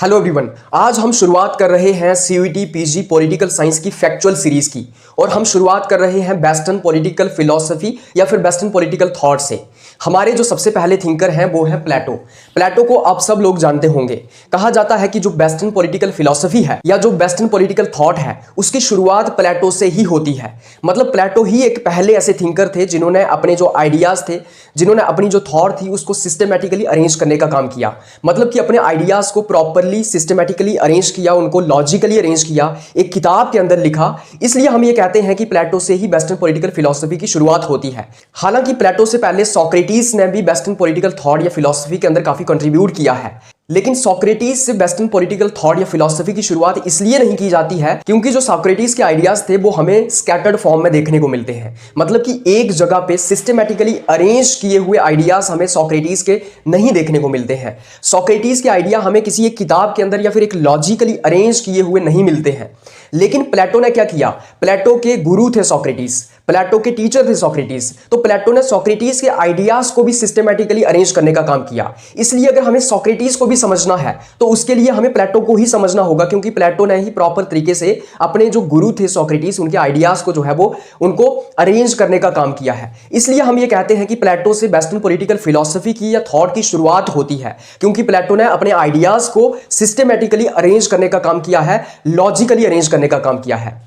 Hello everyone, आज हम शुरुआत कर रहे हैं सीयूईटी पीजी पॉलिटिकल साइंस की फैक्चुअल सीरीज की। और हम शुरुआत कर रहे हैं वेस्टर्न पॉलिटिकल फिलॉसफी या फिर वेस्टर्न पॉलिटिकल थॉट से। हमारे जो सबसे पहले थिंकर हैं वो है प्लेटो। प्लेटो को आप सब लोग जानते होंगे। कहा जाता है कि जो वेस्टर्न पॉलिटिकल फिलॉसफी है या जो वेस्टर्न पॉलिटिकल थॉट है उसकी शुरुआत प्लेटो से ही होती है। मतलब प्लेटो ही एक पहले ऐसे थिंकर थे जिन्होंने अपने जो आइडियाज थे, जिन्होंने अपनी जो थॉट थी उसको सिस्टमेटिकली अरेंज करने का काम किया। मतलब कि अपने आइडियाज को प्रॉपरली सिस्टमेटिकली अरेंज किया, उनको लॉजिकली अरेंज किया, एक किताब के अंदर लिखा। इसलिए हम ये कहते हैं कि प्लेटो से ही वेस्टर्न पॉलिटिकल फिलॉसफी की शुरुआत होती है। हालांकि प्लेटो से पहले सोक्रेटिस ने भी वेस्टर्न पॉलिटिकल थॉट या फिलॉसफी के अंदर काफी कंट्रीब्यूट किया है, लेकिन सोक्रेटिस से वेस्टर्न पॉलिटिकल थॉट या फिलॉसफी की शुरुआत इसलिए नहीं की जाती है क्योंकि जो सोक्रेटिस के आइडियाज थे वो हमें स्कैटर्ड फॉर्म में देखने को मिलते हैं। मतलब कि एक जगह पे सिस्टमेटिकली अरेंज किए हुए आइडियाज हमें सोक्रेटिस के नहीं देखने को मिलते हैं। सोक्रेटिस के आइडिया हमें किसी एक किताब के अंदर या फिर एक लॉजिकली अरेंज किए हुए नहीं मिलते हैं। लेकिन प्लेटो ने क्या किया? प्लेटो के गुरु थे सोक्रेटिस, प्लेटो के टीचर थे सोक्रेटिस, तो प्लेटो ने सोक्रेटिस के आइडियाज को भी सिस्टमेटिकली अरेंज करने का काम किया। इसलिए अगर हमें सोक्रेटिस को भी समझना है तो उसके लिए हमें प्लेटो को ही समझना होगा, क्योंकि प्लेटो ने ही प्रॉपर तरीके से अपने जो गुरु थे सोक्रेटिस, उनके आइडियाज को जो है वो उनको अरेंज करने का काम किया है। इसलिए हम ये कहते हैं कि प्लेटो से वेस्टर्न पॉलिटिकल फिलॉसफी की या थॉट की शुरुआत होती है, क्योंकि प्लेटो ने अपने आइडियाज को सिस्टमेटिकली अरेंज करने का काम किया है, लॉजिकली अरेंज करने का काम किया है।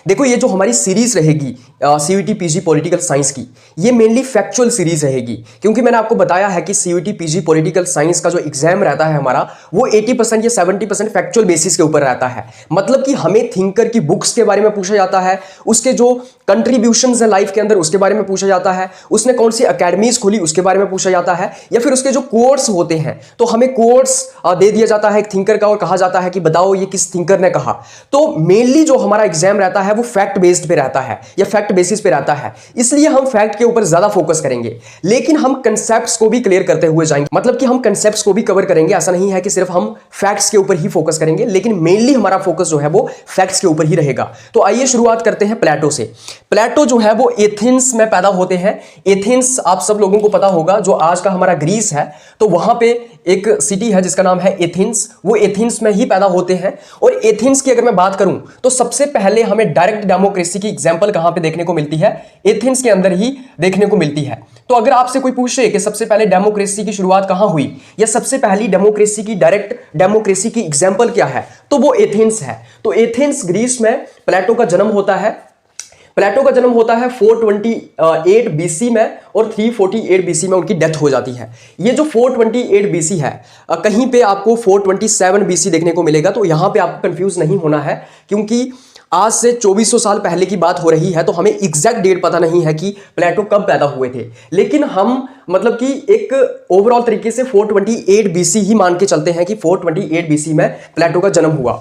देखो, ये जो हमारी सीरीज रहेगी सीयूईटी पीजी पॉलिटिकल साइंस की, ये मेनली फैक्चुअल सीरीज रहेगी, क्योंकि मैंने आपको बताया है कि सीयूईटी पीजी पॉलिटिकल साइंस का जो एग्जाम रहता है हमारा, वो 80% या 70% फैक्चुअल बेसिस के ऊपर रहता है। मतलब कि हमें थिंकर की बुक्स के बारे में पूछा जाता है, उसके जो कंट्रीब्यूशंस है लाइफ के अंदर उसके बारे में पूछा जाता है, उसने कौन सी अकेडमीज खोली उसके बारे में पूछा जाता है, या फिर उसके जो कोर्स होते हैं तो हमें कोर्स दे दिया जाता है एक थिंकर का और कहा जाता है कि बताओ ये किस थिंकर ने कहा। तो मेनली जो हमारा एग्जाम रहता है वो फैक्ट बेस्ड पे रहता है या फैक्ट बेसिस पे रहता है, इसलिए हम फैक्ट के ऊपर ज्यादा फोकस करेंगे। लेकिन हम कंसेप्ट्स को भी क्लियर करते हुए जाएंगे, मतलब कि हम कंसेप्ट्स को भी कवर करेंगे। ऐसा नहीं है कि सिर्फ हम फैक्ट्स के ऊपर ही फोकस करेंगे, लेकिन मेनली हमारा फोकस जो है वो फैक्ट्स के ऊपर ही रहेगा। तो आइए शुरुआत करते हैं प्लेटो से। प्लेटो जो है वो एथेंस में पैदा होते हैं। एथेंस आप सब लोगों को पता होगा, जो आज का हमारा ग्रीस है, तो वहां पे एक सिटी है जिसका नाम है एथेंस। वो एथेंस में ही पैदा होते हैं। और एथेंस की अगर मैं बात करूं तो सबसे पहले हमें डायरेक्ट डेमोक्रेसी की एग्जांपल कहां पे देखने को मिलती है? एथेंस के अंदर ही देखने को मिलती है। तो अगर आपसे कोई पूछे कि सबसे पहले डेमोक्रेसी की शुरुआत कहां हुई या सबसे पहली डेमोक्रेसी की डायरेक्ट डेमोक्रेसी की एग्जांपल क्या है, तो वो एथेंस है। तो एथेंस ग्रीस में प्लेटो का जन्म होता है। प्लेटो का जन्म होता है 428 बीसी में और 348 बीसी में उनकी डेथ हो जाती है। ये जो 428 बीसी है, कहीं पे आपको 427 बीसी देखने को मिलेगा, तो यहां पे आपको कंफ्यूज नहीं होना है, क्योंकि आज से 2400 साल पहले की बात हो रही है, तो हमें एग्जैक्ट डेट पता नहीं है कि प्लेटो कब पैदा हुए थे। लेकिन हम मतलब कि एक ओवरऑल तरीके से 428 बीसी ही मान के चलते हैं कि 428 बीसी में प्लेटो का जन्म हुआ।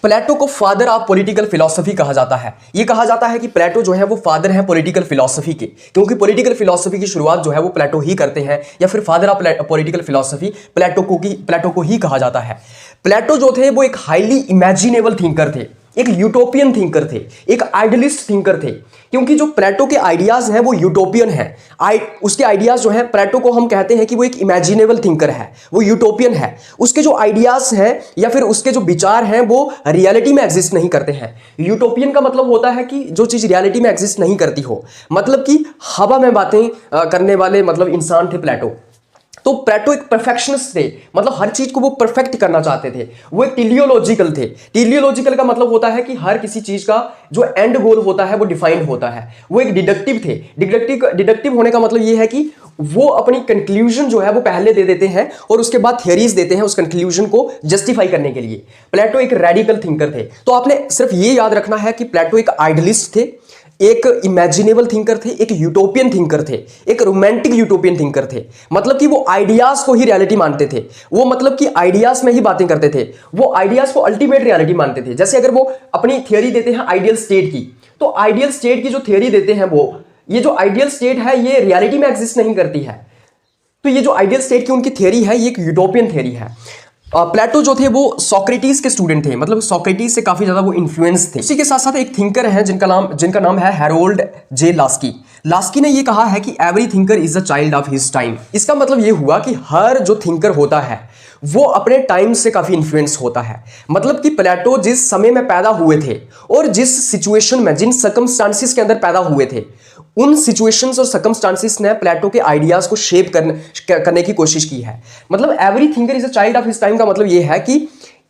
प्लेटो को फादर ऑफ पॉलिटिकल फिलॉसफी कहा जाता है। ये कहा जाता है कि प्लेटो जो है वो फादर है पॉलिटिकल फिलॉसफी के, क्योंकि पॉलिटिकल फिलॉसफी की शुरुआत जो है वो प्लेटो ही करते हैं, या फिर फादर ऑफ पॉलिटिकल फिलॉसफी प्लेटो को ही कहा जाता है। प्लेटो जो थे वो एक हाईली इमेजिनेबल थिंकर थे, एक यूटोपियन थिंकर थे, एक आइडियलिस्ट थिंकर थे, क्योंकि जो प्लेटो के आइडियाज हैं वो यूटोपियन हैं। उसके आइडियाज जो हैं, प्लेटो को हम कहते हैं कि वो एक इमेजिनेबल थिंकर है, वो यूटोपियन है। उसके जो आइडियाज हैं या फिर उसके जो विचार हैं वो रियलिटी में एग्जिस्ट नहीं करते हैं। यूटोपियन का मतलब होता है कि जो चीज रियलिटी में एग्जिस्ट नहीं करती हो, मतलब कि हवा में बातें करने वाले मतलब इंसान थे प्लेटो। तो प्लेटो एक परफेक्शनिस्ट थे, मतलब हर चीज को वो परफेक्ट करना चाहते थे। वो एक टेलियोलॉजिकल थे। टेलियोलॉजिकल का मतलब होता है कि हर किसी चीज का जो एंड गोल होता है वो डिफाइंड होता है। वो एक डिडक्टिव थे। डिडक्टिव होने का मतलब ये है कि वो अपनी कंक्लूजन जो है वो पहले दे देते हैं और उसके बाद थियरीज देते हैं उस कंक्लूजन को जस्टिफाई करने के लिए। प्लेटो एक रेडिकल थिंकर थे। तो आपने सिर्फ ये याद रखना है कि प्लेटो एक आइडियलिस्ट थे, एक इमेजिनेबल थिंकर थे, एक यूटोपियन थिंकर थे, एक रोमांटिक यूटोपियन थिंकर थे। मतलब कि वो आइडियाज को ही रियलिटी मानते थे। वो मतलब कि आइडियाज में ही बातें करते थे। वो आइडियाज को अल्टीमेट रियलिटी मानते थे। जैसे अगर वो अपनी थियरी देते हैं आइडियल स्टेट की, तो आइडियल स्टेट की जो थियरी देते हैं वो, ये जो आइडियल स्टेट है ये रियलिटी में एग्जिस्ट नहीं करती है। तो ये जो आइडियल स्टेट की उनकी थियरी है ये एक यूटोपियन थियरी है। प्लेटो जो थे वो सोक्रेटिस के स्टूडेंट थे, मतलब सोक्रेटिस से काफी ज्यादा वो इन्फ्लुएंस थे। इसी के साथ साथ एक थिंकर है जिनका नाम है हैरोल्ड जे लास्की। लास्की ने ये कहा है कि every thinker is a child of his time. इसका मतलब ये हुआ कि हर जो थिंकर होता है वो अपने टाइम से काफी इन्फ्लुएंस होता है। मतलब कि प्लेटो जिस समय में पैदा हुए थे और जिस सिचुएशन में, जिन सर्कमस्टांसिस के अंदर पैदा हुए थे, उन सिचुएशंस और सर्कमस्टांसिस ने प्लेटो के आइडियाज को शेप करने की कोशिश की है। मतलब every thinker is a child of his time का मतलब यह है कि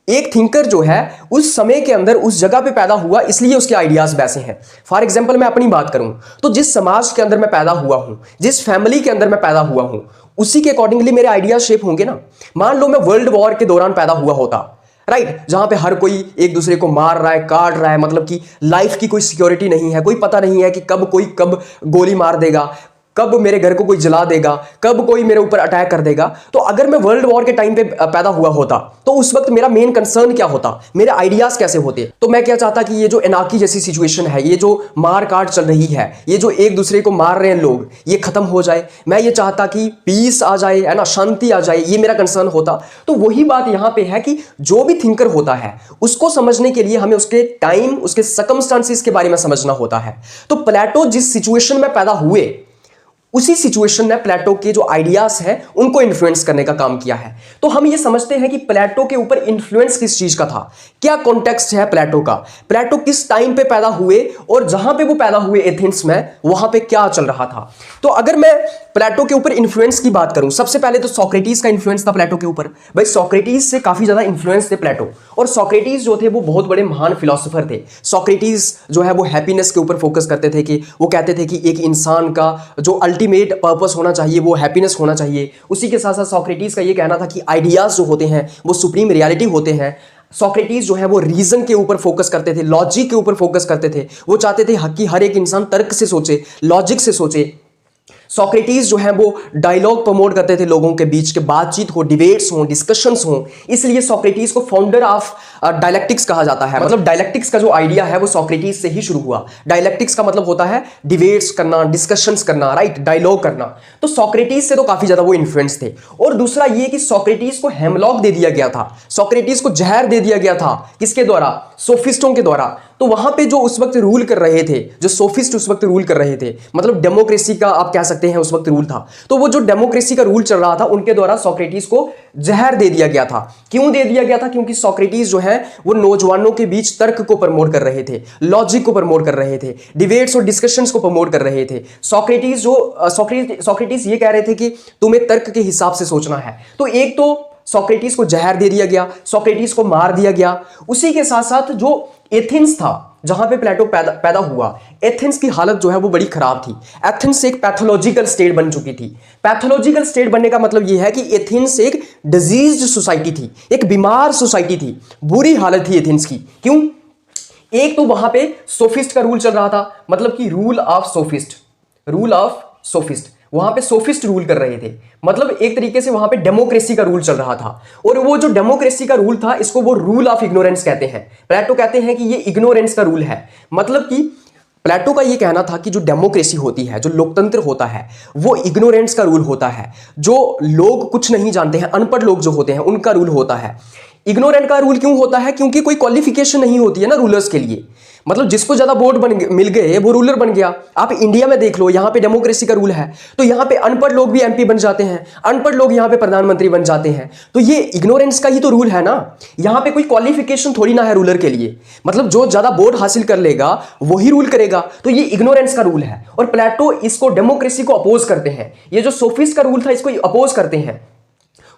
एक थिंकर जो है उस समय के अंदर उस जगह पे पैदा हुआ, इसलिए उसके आइडियाज वैसे हैं। फॉर एग्जांपल मैं अपनी बात करूं तो जिस समाज के अंदर मैं पैदा हुआ हूं, जिस फैमिली के अंदर मैं पैदा हुआ हूं, उसी के अकॉर्डिंगली मेरे आइडियाज शेप होंगे ना। मान लो मैं वर्ल्ड वॉर के दौरान पैदा हुआ होता, राइट, जहां पे हर कोई एक दूसरे को मार रहा है, काट रहा है, मतलब कि लाइफ की कोई सिक्योरिटी नहीं है, कोई पता नहीं है कि कब कोई कब गोली मार देगा, कब मेरे घर को कोई जला देगा, कब कोई मेरे ऊपर अटैक कर देगा। तो अगर मैं वर्ल्ड वॉर के टाइम पे पैदा हुआ होता तो उस वक्त मेरा मेन कंसर्न क्या होता, मेरे आइडियाज कैसे होते। तो मैं क्या चाहता कि ये जो एनार्की जैसी सिचुएशन है, ये जो मार काट चल रही है, ये जो एक दूसरे को मार रहे हैं लोग, ये खत्म हो जाए। मैं ये चाहता कि पीस आ जाए, है ना, शांति आ जाए, ये मेरा कंसर्न होता। तो वही बात यहां पे है कि जो भी थिंकर होता है उसको समझने के लिए हमें उसके टाइम, उसके सर्कमस्टांसिस के बारे में समझना होता है। तो प्लेटो जिस सिचुएशन में पैदा हुए, उसी सिचुएशन ने प्लेटो के जो आइडियाज हैं उनको इन्फ्लुएंस करने का काम किया है। तो हम ये समझते हैं कि प्लेटो के ऊपर इन्फ्लुएंस किस चीज का था, क्या कॉन्टेक्स्ट है प्लेटो का, प्लेटो किस टाइम पे पैदा हुए और जहां पे वो पैदा हुए एथेंस में, वहां पे क्या चल रहा था। तो अगर मैं प्लेटो के ऊपर इन्फ्लुएंस की बात करूं, सबसे पहले तो सोक्रेटिस का इन्फ्लुएंस था प्लेटो के ऊपर। भाई सोक्रेटिस से काफी ज्यादा इन्फ्लुएंस थे प्लेटो, और सोक्रेटिस जो थे वो बहुत बड़े महान फिलोसोफर थे। सोक्रेटिस जो है वो हैप्पीनेस के ऊपर फोकस करते थे, कि वो कहते थे कि एक इंसान का जो अल्टीमेट पर्पस होना चाहिए वो हैप्पीनेस होना चाहिए। उसी के साथ साथ सोक्रेटिस का ये कहना था कि आइडियाज जो होते हैं वो सुप्रीम रियलिटी होते हैं। सोक्रेटिस जो है वो रीजन के ऊपर फोकस करते थे, लॉजिक के ऊपर फोकस करते थे। वो चाहते थे कि हर एक इंसान तर्क से सोचे, लॉजिक से सोचे। सोक्रेटिस जो है वो डायलॉग प्रमोट करते थे, लोगों के बीच के बातचीत हो, डिबेट्स हो, डिस्कशंस हो। इसलिए सोक्रेटिस को फाउंडर ऑफ डायलेक्टिक्स कहा जाता है। मतलब डायलेक्टिक्स का जो आइडिया है वो सोक्रेटिस से ही शुरू हुआ। डायलेक्टिक्स का मतलब होता है डिबेट्स करना, डिस्कशंस करना, राइट, डायलॉग करना। तो सोक्रेटिस से तो काफी ज्यादा वो इन्फ्लुएंस थे। और दूसरा ये कि सोक्रेटिस को हेमलॉक दे दिया गया था, सोक्रेटिस को जहर दे दिया गया था। किसके द्वारा? सोफिस्टों के द्वारा। तो वहां पे जो उस वक्त रूल कर रहे थे, जो सोफिस्ट उस वक्त रूल कर रहे थे, मतलब डेमोक्रेसी का आप कह सकते हैं उस वक्त रूल था। तो वो जो डेमोक्रेसी का रूल चल रहा था, उनके द्वारा सोक्रेटिस को जहर दे दिया गया था। क्यों दे दिया गया था? क्योंकि सोक्रेटिस जो है वो नौजवानों के बीच तर्क को प्रमोट कर रहे थे, लॉजिक को प्रमोट कर रहे थे, डिबेट्स और डिस्कशंस को प्रमोट कर रहे थे। सोक्रेटिस ये कह रहे थे कि तुम्हें तर्क के हिसाब से सोचना है। तो एक तो सोक्रेटिस को जहर दे दिया गया, सोक्रेटिस को मार दिया गया। उसी के साथ साथ जो एथेंस था, जहां पे प्लेटो पैदा हुआ, एथेंस की हालत जो है वो बड़ी खराब थी। एथेंस एक पैथोलॉजिकल स्टेट बन चुकी थी। पैथोलॉजिकल स्टेट बनने का मतलब यह है कि एथेंस एक डिजीज्ड सोसाइटी थी, एक बीमार सोसाइटी थी, बुरी हालत थी एथेंस की। क्यों? एक तो वहां पे सोफिस्ट का रूल चल रहा था, मतलब कि रूल ऑफ सोफिस्ट, वहां पे सोफिस्ट रूल कर रहे थे। मतलब एक तरीके से वहां पे डेमोक्रेसी का रूल चल रहा था। और वो जो डेमोक्रेसी का रूल था, इसको वो रूल ऑफ इग्नोरेंस कहते हैं। प्लेटो कहते हैं कि ये इग्नोरेंस का रूल है। मतलब कि प्लेटो का ये कहना था कि जो डेमोक्रेसी होती है, जो लोकतंत्र होता है, वो इग्नोरेंस का रूल होता है। जो लोग कुछ नहीं जानते हैं, अनपढ़ लोग जो होते हैं, उनका रूल होता है। इग्नोरेंट का रूल क्यों होता है? क्योंकि कोई क्वालिफिकेशन नहीं होती है ना रूलर्स के लिए। मतलब जिसको ज्यादा वोट मिल गए वो रूलर बन गया। आप इंडिया में देख लो, यहां पे डेमोक्रेसी का रूल है, तो यहां पे अनपढ़ लोग भी एमपी बन जाते हैं, अनपढ़ लोग यहां पे प्रधानमंत्री बन जाते हैं। तो ये इग्नोरेंस का ही तो रूल है ना। यहां पे कोई क्वालिफिकेशन थोड़ी ना है रूलर के लिए। मतलब जो ज्यादा वोट हासिल कर लेगा वही रूल करेगा। तो ये इग्नोरेंस का रूल है। और प्लेटो इसको, डेमोक्रेसी को अपोज करते हैं। ये जो सोफिस्ट का रूल था, इसको अपोज करते हैं।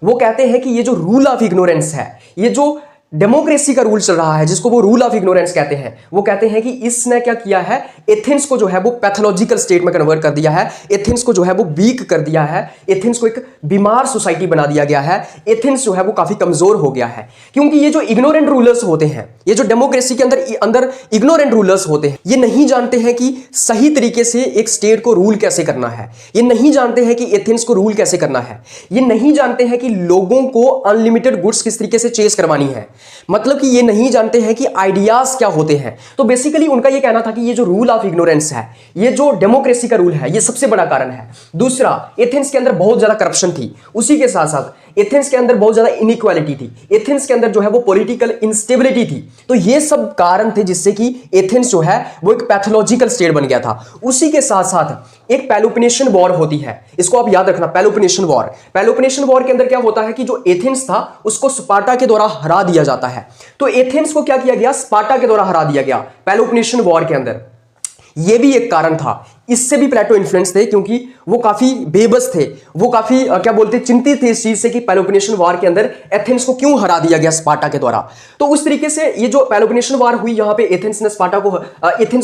वो कहते हैं कि ये जो रूल ऑफ इग्नोरेंस है, ये जो डेमोक्रेसी का रूल चल रहा है, जिसको वो रूल ऑफ इग्नोरेंस कहते हैं, वो कहते हैं कि इसने क्या किया है, एथेंस को जो है वो पैथोलॉजिकल स्टेट में कन्वर्ट कर दिया है। एथेंस को जो है वो वीक कर दिया है। एथेंस को एक बीमार सोसाइटी बना दिया गया है। एथेंस जो है वो काफी कमजोर हो गया है। क्योंकि ये जो इग्नोरेंट रूलर्स होते हैं, ये जो डेमोक्रेसी के अंदर इग्नोरेंट रूलर्स होते हैं, ये नहीं जानते हैं कि सही तरीके से एक स्टेट को रूल कैसे करना है। ये नहीं जानते हैं कि एथेंस को रूल कैसे करना है। ये नहीं जानते हैं कि लोगों को अनलिमिटेड गुड्स किस तरीके से चेस करवानी है। मतलब कि ये नहीं जानते हैं कि आइडियाज क्या होते हैं। तो बेसिकली उनका ये कहना था कि ये जो रूल ऑफ इग्नोरेंस है, ये जो डेमोक्रेसी का रूल है, ये सबसे बड़ा कारण है। दूसरा, एथेंस के अंदर बहुत ज्यादा करप्शन थी। उसी के साथ साथ एथेंस के अंदर बहुत ज्यादा इनइक्वालिटी थी। एथेंस के अंदर जो है वो पॉलिटिकल इंस्टेबिलिटी थी। तो ये सब कारण थे जिससे कि एथेंस जो है वो एक पैथोलॉजिकल स्टेट बन गया था। उसी के साथ साथ एक पेलोपोनेशियन वॉर होती है, इसको आप याद रखना, पेलोपोनेशियन वॉर। पेलोपोनेशियन वॉर के अंदर क्या होता है कि जो एथेंस था उसको स्पार्टा के द्वारा हरा दिया जाता है। तो एथेंस को क्या किया गया, स्पार्टा के द्वारा हरा दिया गया पेलोपोनेशियन वॉर के अंदर। यह भी एक कारण था। इससे भी प्लेटो इन्फ्लुएंस थे क्योंकि वो काफी बेबस थे, वो काफी क्या बोलते चिंतित थे इस चीज से कि पेलोपोनेशियन वॉर के अंदर एथेंस को क्यों हरा दिया गया स्पार्टा के द्वारा। तो उस तरीके से ये जो पेलोपोनेशियन वॉर हुई, यहां पे एथेंस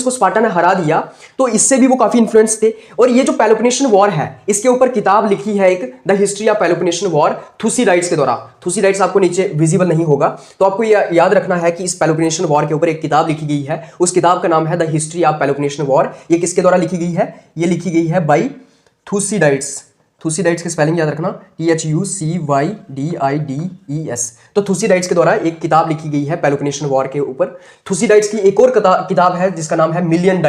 को स्पार्टा ने हरा दिया, तो इससे भी वो काफी इन्फ्लुएंस थे। और ये जो पेलोपोनेशियन वॉर है, इसके ऊपर किताब लिखी है एक, the history of Peloponnesian war, थुसीडाइड्स के द्वारा। थुसीडाइड्स आपको नीचे विजिबल नहीं होगा, तो आपको याद रखना है कि इस पेलोपोनेशियन वॉर के ऊपर एक किताब लिखी गई है। उस किताब का नाम है the history of Peloponnesian war. ये किसके द्वारा लिखी गई है, ये लिखी गई है बाय थुसीडाइड्स। थुसीडाइड्स की स्पेलिंग याद रखना, THUCYDIDES। तो थुसीडाइड्स के द्वारा एक किताब लिखी गई है पेलोपोनेशियन वॉर के ऊपर। थुसीडाइड्स की एक और किताब है जिसका नाम है मिलियन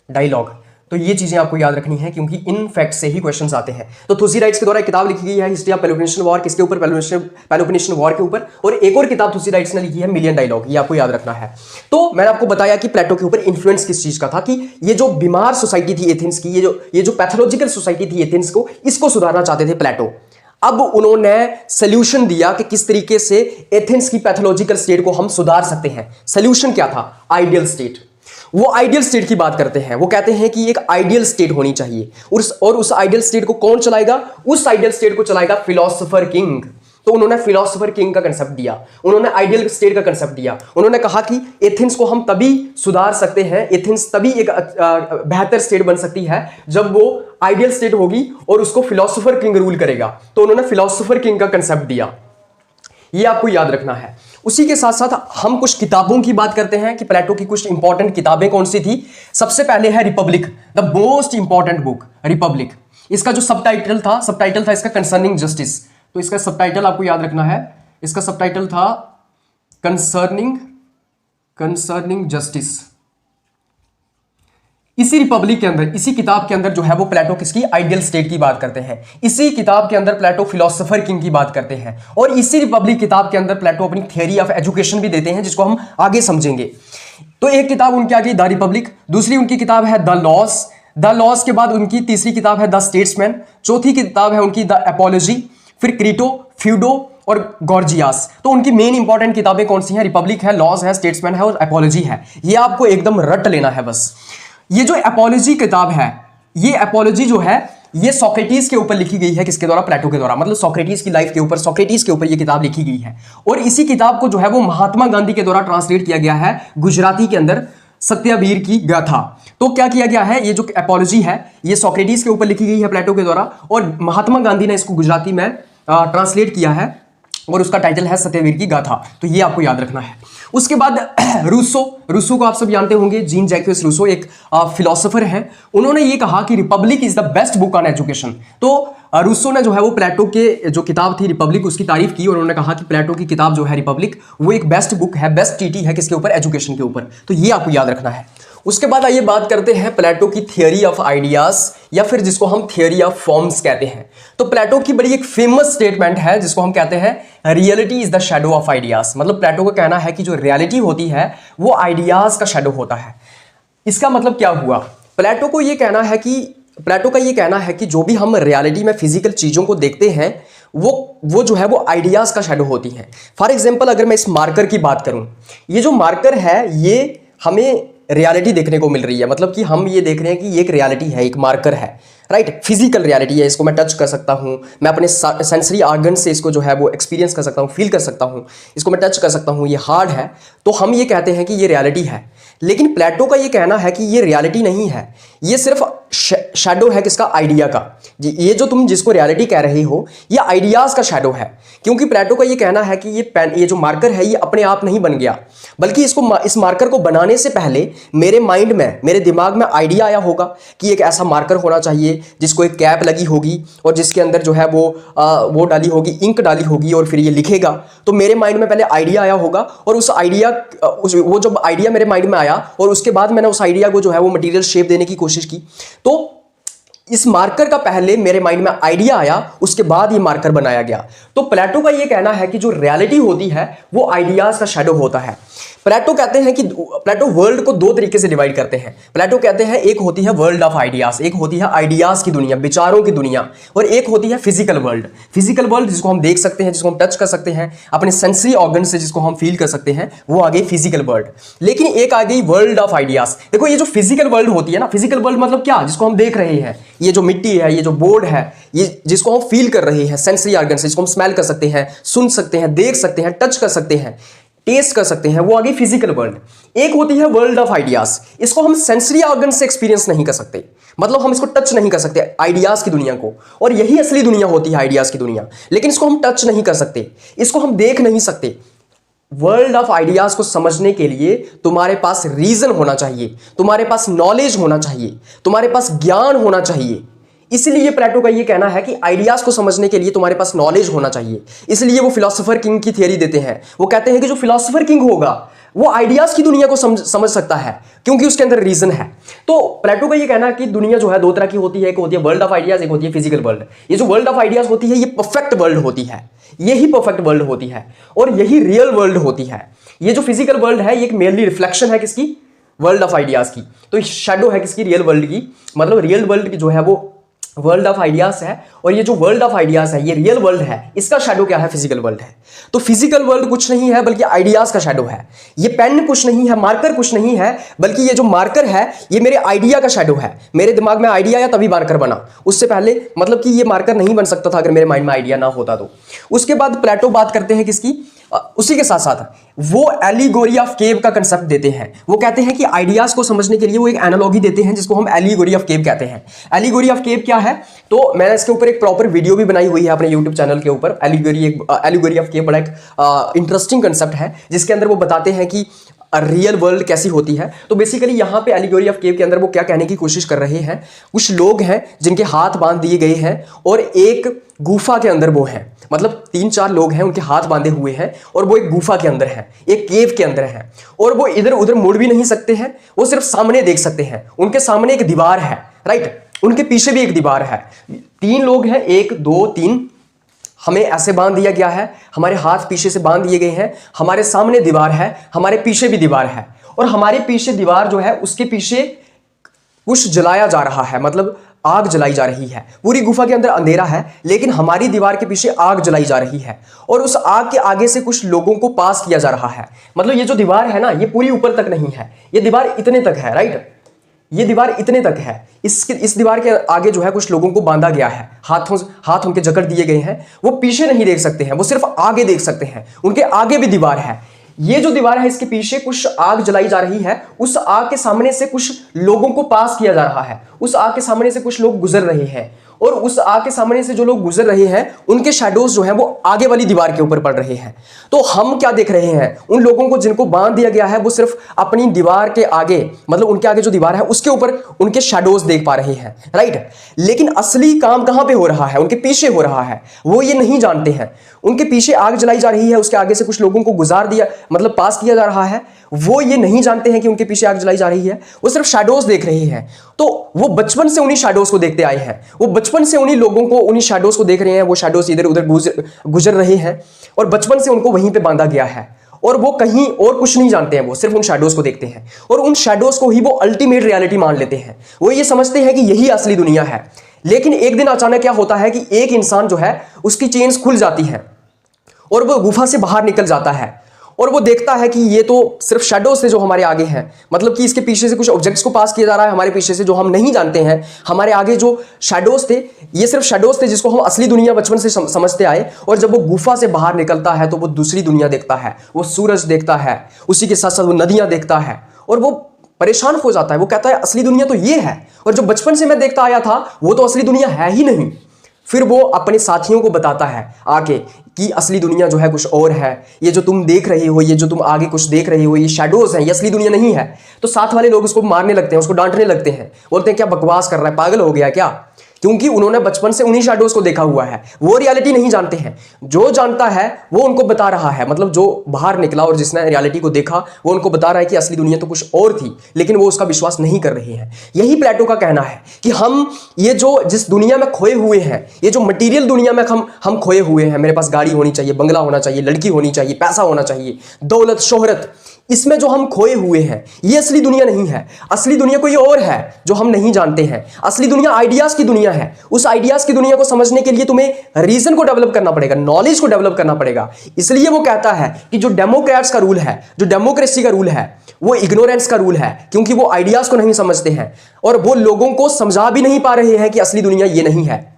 डायलॉग। तो ये चीजें आपको याद रखनी है क्योंकि इन फैक्ट से ही क्वेश्चंस आते हैं। तो थुसीडाइड्स के द्वारा एक किताब लिखी गई है हिस्ट्री ऑफ पेलोपोनेशियन वॉर, किसके ऊपर, पेलोपोनेशियन वॉर के ऊपर। और एक और किताब थुसीडाइड्स ने लिखी है मिलियन डायलॉग, ये आपको याद रखना है। तो मैंने आपको बताया कि प्लेटो के ऊपर इन्फ्लुएंस किस चीज का था, कि ये जो बीमार सोसाइटी थी एथेंस की, ये जो पैथोलॉजिकल सोसाइटी थी एथेंस को, इसको सुधारना चाहते थे प्लेटो। अब उन्होंने सॉल्यूशन दिया कि किस तरीके से एथेंस की पैथोलॉजिकल स्टेट को हम सुधार सकते हैं। सॉल्यूशन क्या था, आइडियल स्टेट। वो आइडियल स्टेट की बात करते हैं, वो कहते हैं कि एक आइडियल स्टेट होनी चाहिए। और उस आइडियल स्टेट को कौन चलाएगा, उस आइडियल स्टेट को चलाएगा फिलोसोफर किंग। तो उन्होंने फिलोसोफर किंग का कंसेप्ट दिया, उन्होंने आइडियल स्टेट का कंसेप्ट दिया। उन्होंने कहा कि एथेंस को हम तभी सुधार सकते हैं, एथेंस तभी एक बेहतर स्टेट बन सकती है जब वो आइडियल स्टेट होगी और उसको फिलोसोफर किंग रूल करेगा। तो उन्होंने फिलोसोफर किंग का कंसेप्ट दिया, ये आपको याद रखना है। उसी के साथ साथ हम कुछ किताबों की बात करते हैं कि प्लेटो की कुछ इंपॉर्टेंट किताबें कौन सी थी। सबसे पहले है Republic, the most important book Republic. इसका जो सबटाइटल था इसका कंसर्निंग जस्टिस। तो इसका सबटाइटल आपको याद रखना है, इसका सबटाइटल था कंसर्निंग जस्टिस। इसी रिपब्लिक के अंदर, इसी किताब के अंदर जो है वो प्लेटो किसकी, आइडियल स्टेट की बात करते हैं। इसी किताब के अंदर प्लेटो फिलोसोफर किंग की बात करते हैं। और इसी रिपब्लिक किताब के अंदर प्लेटो अपनी थियरी ऑफ एजुकेशन भी देते हैं, जिसको हम आगे समझेंगे। तो एक किताब उनकी आ गई द रिपब्लिक, दूसरी उनकी किताब है द लॉज के बाद उनकी तीसरी किताब है द स्टेट्समैन, चौथी किताब है उनकी द एपोलॉजी, फिर क्रीटो, फ्यूडो और गॉर्जियास। तो उनकी मेन इंपॉर्टेंट किताबें कौन सी हैं, रिपब्लिक है, लॉज है, स्टेट्समैन है और एपोलॉजी है। ये आपको एकदम रट लेना है बस। ये जो एपोलॉजी किताब है, ये एपोलॉजी जो है ये सोक्रेटिस के ऊपर लिखी गई है, किसके द्वारा, प्लेटो के द्वारा। मतलब सोक्रेटिस की लाइफ के ऊपर, सोक्रेटिस के ऊपर ये किताब लिखी गई है। और इसी किताब को जो है वो महात्मा गांधी के द्वारा ट्रांसलेट किया गया है गुजराती के अंदर, सत्यवीर की गाथा। तो क्या किया गया है, ये जो एपोलॉजी है ये सोक्रेटिस के ऊपर लिखी गई है प्लेटो के द्वारा, और महात्मा गांधी ने इसको गुजराती में ट्रांसलेट किया है और उसका टाइटल है सत्यवीर की गाथा। तो ये आपको याद रखना है। उसके बाद रूसो को आप सब जानते होंगे, जीन जैक्यूस रूसो एक फिलोसोफर हैं। उन्होंने ये कहा कि Republic is the best book on education. तो रूसो ने जो है वो प्लेटो के जो किताब थी रिपब्लिक, उसकी तारीफ की और उन्होंने कहा कि प्लेटो की किताब जो है रिपब्लिक वो एक बेस्ट बुक है, बेस्ट ट्रीटी है, किसके ऊपर, एजुकेशन के ऊपर। तो ये आपको याद रखना है। उसके बाद आइए बात करते हैं प्लेटो की थियरी ऑफ आइडियाज, या फिर जिसको हम थियरी ऑफ फॉर्म्स कहते हैं। तो प्लेटो की बड़ी एक फेमस स्टेटमेंट है जिसको हम कहते हैं reality is the shadow of ideas. मतलब प्लेटो का कहना है कि जो रियलिटी होती है वो आइडियाज का शैडो होता है। इसका मतलब क्या हुआ, प्लेटो का ये कहना है कि जो भी हम रियलिटी में फिजिकल चीजों को देखते हैं वो जो है वो आइडियाज का शैडो होती हैं। फॉर एग्जाम्पल अगर मैं इस मार्कर की बात करूं, ये जो मार्कर है ये हमें रियलिटी देखने को मिल रही है। मतलब कि हम ये देख रहे हैं कि ये एक रियलिटी है, एक मार्कर है, राइट, फिजिकल रियलिटी है। इसको मैं टच कर सकता हूं, मैं अपने सेंसरी ऑर्गन से इसको जो है वो एक्सपीरियंस कर सकता हूं, फील कर सकता हूं, इसको मैं टच कर सकता हूं, ये हार्ड है। तो हम ये कहते हैं कि ये रियलिटी है। लेकिन प्लेटो का ये कहना है कि ये रियलिटी नहीं है, ये सिर्फ शैडो है किसका, आइडिया का। ये जो तुम जिसको रियलिटी कह रहे हो ये आइडियाज का शैडो है, क्योंकि प्लेटो का ये कहना है कि ये जो मार्कर है ये अपने आप नहीं बन गया, बल्कि इस मार्कर को बनाने से पहले मेरे माइंड में, मेरे दिमाग में आइडिया आया होगा कि एक ऐसा मार्कर होना चाहिए जिसको एक कैप लगी होगी और जिसके अंदर जो है वो डाली होगी, इंक डाली होगी और फिर ये लिखेगा। तो मेरे माइंड में पहले आइडिया आया होगा और उस आइडिया वो जब आइडिया मेरे माइंड में आया और उसके बाद मैंने उस आइडिया को जो है वो मटेरियल शेप देने की कोशिश की। तो इस मार्कर का पहले मेरे माइंड में आइडिया आया, उसके बाद ये मार्कर बनाया गया। तो प्लेटो का ये कहना है कि जो रियलिटी होती है वो आइडियाज का शैडो होता है। प्लेटो कहते हैं कि प्लेटो वर्ल्ड को दो तरीके से डिवाइड करते हैं। प्लेटो कहते हैं एक होती है वर्ल्ड ऑफ आइडियाज, एक होती है आइडियाज की दुनिया, विचारों की दुनिया, और एक होती है फिजिकल वर्ल्ड। फिजिकल वर्ल्ड जिसको हम देख सकते हैं, जिसको हम टच कर सकते हैं अपने सेंसरी ऑर्गन से, जिसको हम फील कर सकते हैं, वो आ गई फिजिकल वर्ल्ड। लेकिन एक आ गई वर्ल्ड ऑफ आइडियाज। देखो ये जो फिजिकल वर्ल्ड होती है ना, फिजिकल वर्ल्ड मतलब क्या, जिसको हम देख रहे हैं, ये जो मिट्टी है, ये जो बोर्ड है, ये जिसको हम फील कर रहे हैं सेंसरी ऑर्गन से, जिसको हम स्मेल कर सकते हैं, सुन सकते हैं, देख सकते हैं, टच कर सकते हैं, टेस्ट कर सकते हैं, वो आ गई फिजिकल वर्ल्ड। एक होती है वर्ल्ड ऑफ आइडियाज, इसको हम सेंसरी ऑर्गन से एक्सपीरियंस नहीं कर सकते, मतलब हम इसको टच नहीं कर सकते आइडियाज की दुनिया को, और यही असली दुनिया होती है आइडियाज की दुनिया। लेकिन इसको हम टच नहीं कर सकते, इसको हम देख नहीं सकते। वर्ल्ड ऑफ आइडियाज को समझने के लिए तुम्हारे पास रीजन होना चाहिए, तुम्हारे पास नॉलेज होना चाहिए, तुम्हारे पास ज्ञान होना चाहिए। इसलिए प्लेटो का ये कहना है कि आइडियाज को समझने के लिए तुम्हारे पास नॉलेज होना चाहिए। इसलिए वो फिलोसोफर किंग की थियरी देते हैं। वो कहते हैं कि जो फिलोसोफर किंग होगा वो आइडियाज की दुनिया को समझ सकता है, क्योंकि उसके अंदर रीजन है। तो प्लेटो का ये कहना है कि दुनिया जो है दो तरह की होती है, एक होती है वर्ल्ड ऑफ आइडियाज, एक होती है फिजिकल वर्ल्ड। ये जो वर्ल्ड ऑफ आइडियाज होती है ये परफेक्ट वर्ल्ड होती है, यही परफेक्ट वर्ल्ड होती है और यही रियल वर्ल्ड होती है। ये जो फिजिकल वर्ल्ड है ये एक मेनली रिफ्लेक्शन है किसकी, वर्ल्ड ऑफ आइडियाज की। तो शेडो है किसकी, रियल वर्ल्ड की। मतलब रियल वर्ल्ड की जो है वो वर्ल्ड ऑफ आइडियाज है, और ये जो वर्ल्ड ऑफ आइडियाज है ये रियल वर्ल्ड है, इसका शैडो क्या है, फिजिकल वर्ल्ड है। तो फिजिकल वर्ल्ड कुछ नहीं है बल्कि आइडियाज का शैडो है। ये पेन कुछ नहीं है, मार्कर कुछ नहीं है, बल्कि ये जो मार्कर है ये मेरे आइडिया का शैडो है। मेरे दिमाग में आइडिया आया तभी मार्कर बना, उससे पहले मतलब कि ये मार्कर नहीं बन सकता था अगर मेरे माइंड में आइडिया ना होता तो। उसके बाद प्लेटो बात करते हैं किसकी, उसी के साथ साथ वो एलिगोरी ऑफ केव का कंसेप्ट देते हैं। वो कहते हैं कि आइडियाज को समझने के लिए वो एक एनालॉजी देते हैं जिसको हम एलिगोरी ऑफ केव कहते हैं। एलिगोरी ऑफ केव क्या है, तो मैंने इसके ऊपर एक प्रॉपर वीडियो भी बनाई हुई है अपने यूट्यूब चैनल के ऊपर। एलिगोरी ऑफ केव बड़ा एक इंटरेस्टिंग कंसेप्ट है जिसके अंदर वो बताते हैं कि रियल वर्ल्ड कैसी होती है। तो बेसिकली यहाँ पे एलिगोरी ऑफ केव के अंदर वो क्या कहने की कोशिश कर रहे हैं, कुछ लोग हैं जिनके हाथ बांध दिए गए हैं और एक गुफा के अंदर वो हैं, मतलब 3-4 लोग हैं उनके हाथ बांधे हुए हैं और वो एक गुफा के अंदर हैं, एक केव के अंदर हैं, और वो इधर उधर मुड़ भी नहीं सकते हैं, वो सिर्फ सामने देख सकते हैं। उनके सामने एक दीवार है, राइट, उनके पीछे भी एक दीवार है। 3 लोग हैं, 1 2 3, हमें ऐसे बांध दिया गया है, हमारे हाथ पीछे से बांध दिए गए हैं, हमारे सामने दीवार है, हमारे पीछे भी दीवार है, और हमारे पीछे दीवार जो है उसके पीछे कुछ जलाया जा रहा है, मतलब आग जलाई जा रही है। पूरी गुफा के अंदर अंधेरा है लेकिन हमारी दीवार के पीछे आग जलाई जा रही है, और उस आग के आगे से कुछ लोगों को पास किया जा रहा है। मतलब ये जो दीवार है ना ये पूरी ऊपर तक नहीं है, ये दीवार इतने तक है, राइट, ये दीवार इतने तक है। इस दीवार के आगे जो है कुछ लोगों को बांधा गया है, हाथ उनके जकड़ दिए गए हैं, वो पीछे नहीं देख सकते हैं, वो सिर्फ आगे देख सकते हैं, उनके आगे भी दीवार है। ये जो दीवार है इसके पीछे कुछ आग जलाई जा रही है, उस आग के सामने से कुछ लोगों को पास किया जा रहा है, उस आग के सामने से कुछ लोग गुजर रहे हैं, और उस आग के सामने से जो लोग गुजर रहे हैं उनके शैडोज जो हैं वो आगे वाली दीवार के ऊपर पड़ रहे हैं। तो हम क्या देख रहे हैं, उन लोगों को जिनको बांध दिया गया है वो सिर्फ अपनी दीवार के आगे, मतलब उनके आगे जो दीवार है उसके ऊपर उनके शैडोज देख पा रहे हैं, राइट। लेकिन असली काम कहां पे हो रहा है, उनके पीछे हो रहा है, वो ये नहीं जानते हैं। उनके पीछे आग जलाई जा रही है, उसके आगे से कुछ लोगों को गुजार दिया, मतलब पास किया जा रहा है, वो ये नहीं जानते हैं कि उनके पीछे आग जलाई जा रही है, वो सिर्फ शैडोज देख रहे हैं। तो वो बचपन से उन्हीं शैडोज को देखते आए हैं, वो बचपन से उन्हीं लोगों को, उन्हीं शैडोज को देख रहे हैं, वो शैडोज इधर उधर गुजर रहे हैं, और बचपन से उनको वहीं पे बांधा गया है, और वो कहीं और कुछ नहीं जानते हैं, वो सिर्फ उन शैडोज को देखते हैं, और उन शैडोज को ही वो अल्टीमेट रियलिटी मान लेते हैं। वो ये समझते हैं कि यही असली दुनिया है। लेकिन एक दिन अचानक क्या होता है कि एक इंसान जो है उसकी चेन्स खुल जाती है और वो गुफा से बाहर निकल जाता है, और वो देखता है कि ये तो सिर्फ शैडोज थे जो हमारे आगे हैं, मतलब कि इसके पीछे से कुछ ऑब्जेक्ट्स को पास किया जा रहा है हमारे पीछे से जो हम नहीं जानते हैं। हमारे आगे जो शैडोज थे ये सिर्फ शैडोज थे जिसको हम असली दुनिया बचपन से समझते आए, और जब वो गुफा से बाहर निकलता है तो वो दूसरी दुनिया देखता है, वो सूरज देखता है, उसी के साथ साथ वो नदियां देखता है, और वो परेशान हो जाता है। वो कहता है असली दुनिया तो ये है, और जो बचपन से मैं देखता आया था वो तो असली दुनिया है ही नहीं। फिर वो अपने साथियों को बताता है आके कि असली दुनिया जो है कुछ और है, ये जो तुम देख रहे हो, ये जो तुम आगे कुछ देख रहे हो, ये शैडोज हैं, ये असली दुनिया नहीं है। तो साथ वाले लोग उसको मारने लगते हैं, उसको डांटने लगते हैं, बोलते हैं क्या बकवास कर रहा है, पागल हो गया क्या, क्योंकि उन्होंने बचपन से उन्हीं शैडोज को देखा हुआ है। वो रियलिटी नहीं जानते हैं, जो जानता है वो उनको बता रहा है, मतलब जो बाहर निकला और जिसने रियलिटी को देखा वो उनको बता रहा है कि असली दुनिया तो कुछ और थी, लेकिन वो उसका विश्वास नहीं कर रहे हैं। यही प्लेटो का कहना है कि हम ये जो जिस दुनिया में खोए हुए हैं, ये जो मटीरियल दुनिया में हम खोए हुए हैं, मेरे पास गाड़ी होनी चाहिए, बंगला होना चाहिए, लड़की होनी चाहिए, पैसा होना चाहिए, दौलत, शोहरत, इसमें जो हम खोए हुए हैं ये असली दुनिया नहीं है। असली दुनिया कोई और है जो हम नहीं जानते हैं। असली दुनिया आइडियाज की दुनिया है। उस आइडियाज की दुनिया को समझने के लिए तुम्हें रीजन को डेवलप करना पड़ेगा, नॉलेज को डेवलप करना पड़ेगा। इसलिए वो कहता है कि जो डेमोक्रेट्स का रूल है, जो डेमोक्रेसी का रूल है, वो इग्नोरेंस का रूल है, क्योंकि वो आइडियाज को नहीं समझते हैं और वो लोगों को समझा भी नहीं पा रहे हैं कि असली दुनिया ये नहीं है।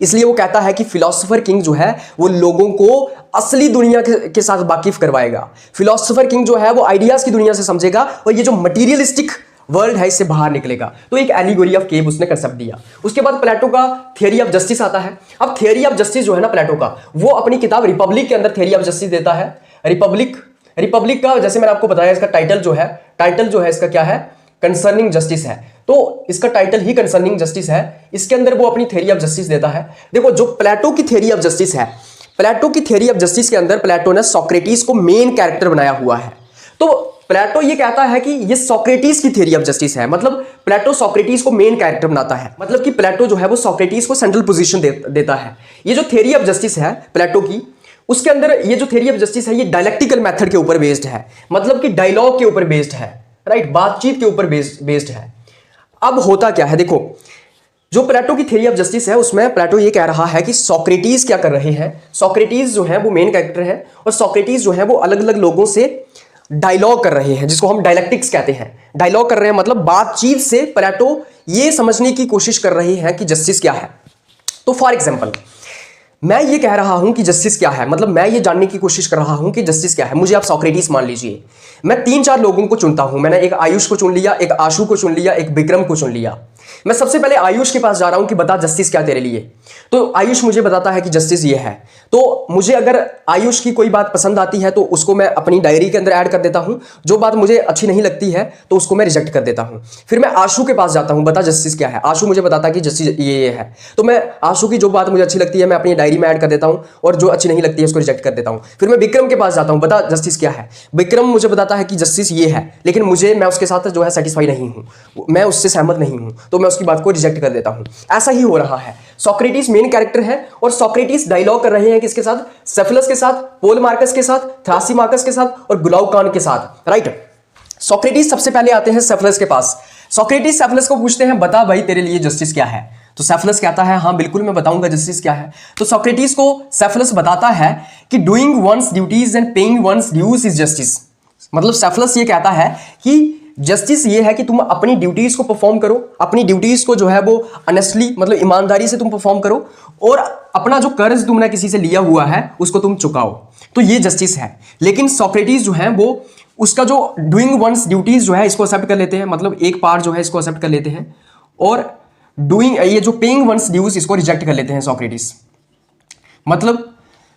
इसलिए वो कहता है कि फिलोसोफर किंग जो है वो लोगों को असली दुनिया के साथ वाकिफ करवाएगा। फिलोसोफर किंग जो है वो आइडियाज की दुनिया से समझेगा और ये जो मटीरियलिस्टिक वर्ल्ड है इससे बाहर निकलेगा। तो एक एलिगोरी ऑफ केव उसने कंसेप्ट दिया। उसके बाद प्लेटो का थियरी ऑफ जस्टिस आता है। अब थियरी ऑफ जस्टिस जो है ना प्लेटो का, वो अपनी किताब रिपब्लिक के अंदर थियरी ऑफ जस्टिस देता है। रिपब्लिक का जैसे मैंने आपको बताया, इसका टाइटल जो है इसका क्या है, कंसर्निंग जस्टिस है। तो इसका टाइटल ही कंसर्निंग जस्टिस है। इसके अंदर वो अपनी थ्योरी ऑफ जस्टिस देता है। देखो जो प्लेटो की थ्योरी ऑफ जस्टिस है, प्लेटो की थ्योरी ऑफ जस्टिस के अंदर प्लेटो ने सोक्रेटिस को मेन कैरेक्टर बनाया हुआ है। तो प्लेटो ये कहता है कि ये सोक्रेटिस की थ्योरी ऑफ जस्टिस है, मतलब प्लेटो सोक्रेटिस को मेन कैरेक्टर बनाता है, मतलब कि प्लेटो जो है वो सोक्रेटिस को सेंट्रल पोजीशन देता है। ये जो थ्योरी ऑफ जस्टिस है प्लेटो की, उसके अंदर ये जो थ्योरी ऑफ जस्टिस है ये डायलेक्टिकल मेथड के ऊपर बेस्ड है, मतलब कि डायलॉग के ऊपर बेस्ड है, राइट, बातचीत के ऊपर बेस्ड है। अब होता क्या है, देखो जो प्लेटो की थ्योरी ऑफ जस्टिस है उसमें प्लेटो ये कह रहा है कि सोक्रेटिस क्या कर रहे हैं, सोक्रेटिस जो है वो मेन कैरेक्टर है और सोक्रेटिस जो है वो अलग अलग लोगों से डायलॉग कर रहे हैं, जिसको हम डायलेक्टिक्स कहते हैं। डायलॉग कर रहे हैं मतलब बातचीत से प्लेटो ये समझने की कोशिश कर रहे हैं कि जस्टिस क्या है। तो फॉर एग्जाम्पल मैं ये कह रहा हूं कि जस्टिस क्या है, मतलब मैं ये जानने की कोशिश कर रहा हूं कि जस्टिस क्या है। मुझे आप सोक्रेटिस मान लीजिए, मैं 3-4 लोगों को चुनता हूं। मैंने एक आयुष को चुन लिया, एक आशु को चुन लिया, एक विक्रम को चुन लिया। मैं सबसे पहले आयुष के पास जा रहा हूं कि बता जस्टिस क्या तेरे लिए। तो आयुष मुझे बताता है कि जस्टिस ये है। तो मुझे अगर आयुष की कोई बात पसंद आती है तो उसको मैं अपनी डायरी के अंदर ऐड कर देता हूं। जो बात मुझे अच्छी नहीं लगती है तो उसको मैं रिजेक्ट कर देता हूं। फिर मैं आशु के पास जाता हूं, बता जस्टिस क्या है। आशु मुझे बताता है कि जस्टिस ये है। तो मैं आशु की जो बात मुझे अच्छी लगती है मैं अपनी डायरी में ऐड कर देता हूं और जो अच्छी नहीं लगती है उसको रिजेक्ट कर देता हूं। फिर मैं विक्रम के पास जाता हूं, बता जस्टिस क्या है। विक्रम मुझे बताता है कि जस्टिस ये है, लेकिन मैं उसके साथ जो है सेटिस्फाई नहीं हूं, मैं उससे सहमत नहीं हूं, तो मैं उसकी बात को रिजेक्ट कर देता हूं। ऐसा ही हो रहा है। सोक्रेटिस मेन कैरेक्टर है और सोक्रेटिस डायलॉग कर रहे हैं किसके साथ, सेफलस के साथ, पोल मार्कस के साथ, थ्रासिमाकस के साथ और ग्लाउकान के साथ, राइट। सोक्रेटिस सबसे पहले आते हैं सेफलस के पास। सोक्रेटिस सेफलस को पूछते हैं बता भाई तेरे लिए जस्टिस क्या है। तो सेफलस कहता है हाँ बिल्कुल मैं बताऊंगा जस्टिस क्या है। तो सोक्रेटिस को सेफलस बताता है कि doing one's duties and paying one's dues is justice. मतलब सेफलस ये कहता है कि जस्टिस ये है कि तुम अपनी ड्यूटीज को परफॉर्म करो, अपनी ड्यूटीज को जो है वो ऑनेस्टली मतलब ईमानदारी से तुम परफॉर्म करो और अपना जो कर्ज तुमने किसी से लिया हुआ है उसको तुम चुकाओ, तो ये जस्टिस है। लेकिन सोक्रेटिस जो है वो उसका जो डूइंग वंस ड्यूटीज जो है इसको एक्सेप्ट कर लेते हैं, मतलब एक पार्ट जो है इसको एक्सेप्ट कर लेते हैं और डूइंग ये जो पेइंग वंस ड्यूज इसको रिजेक्ट कर लेते हैं सोक्रेटिस। मतलब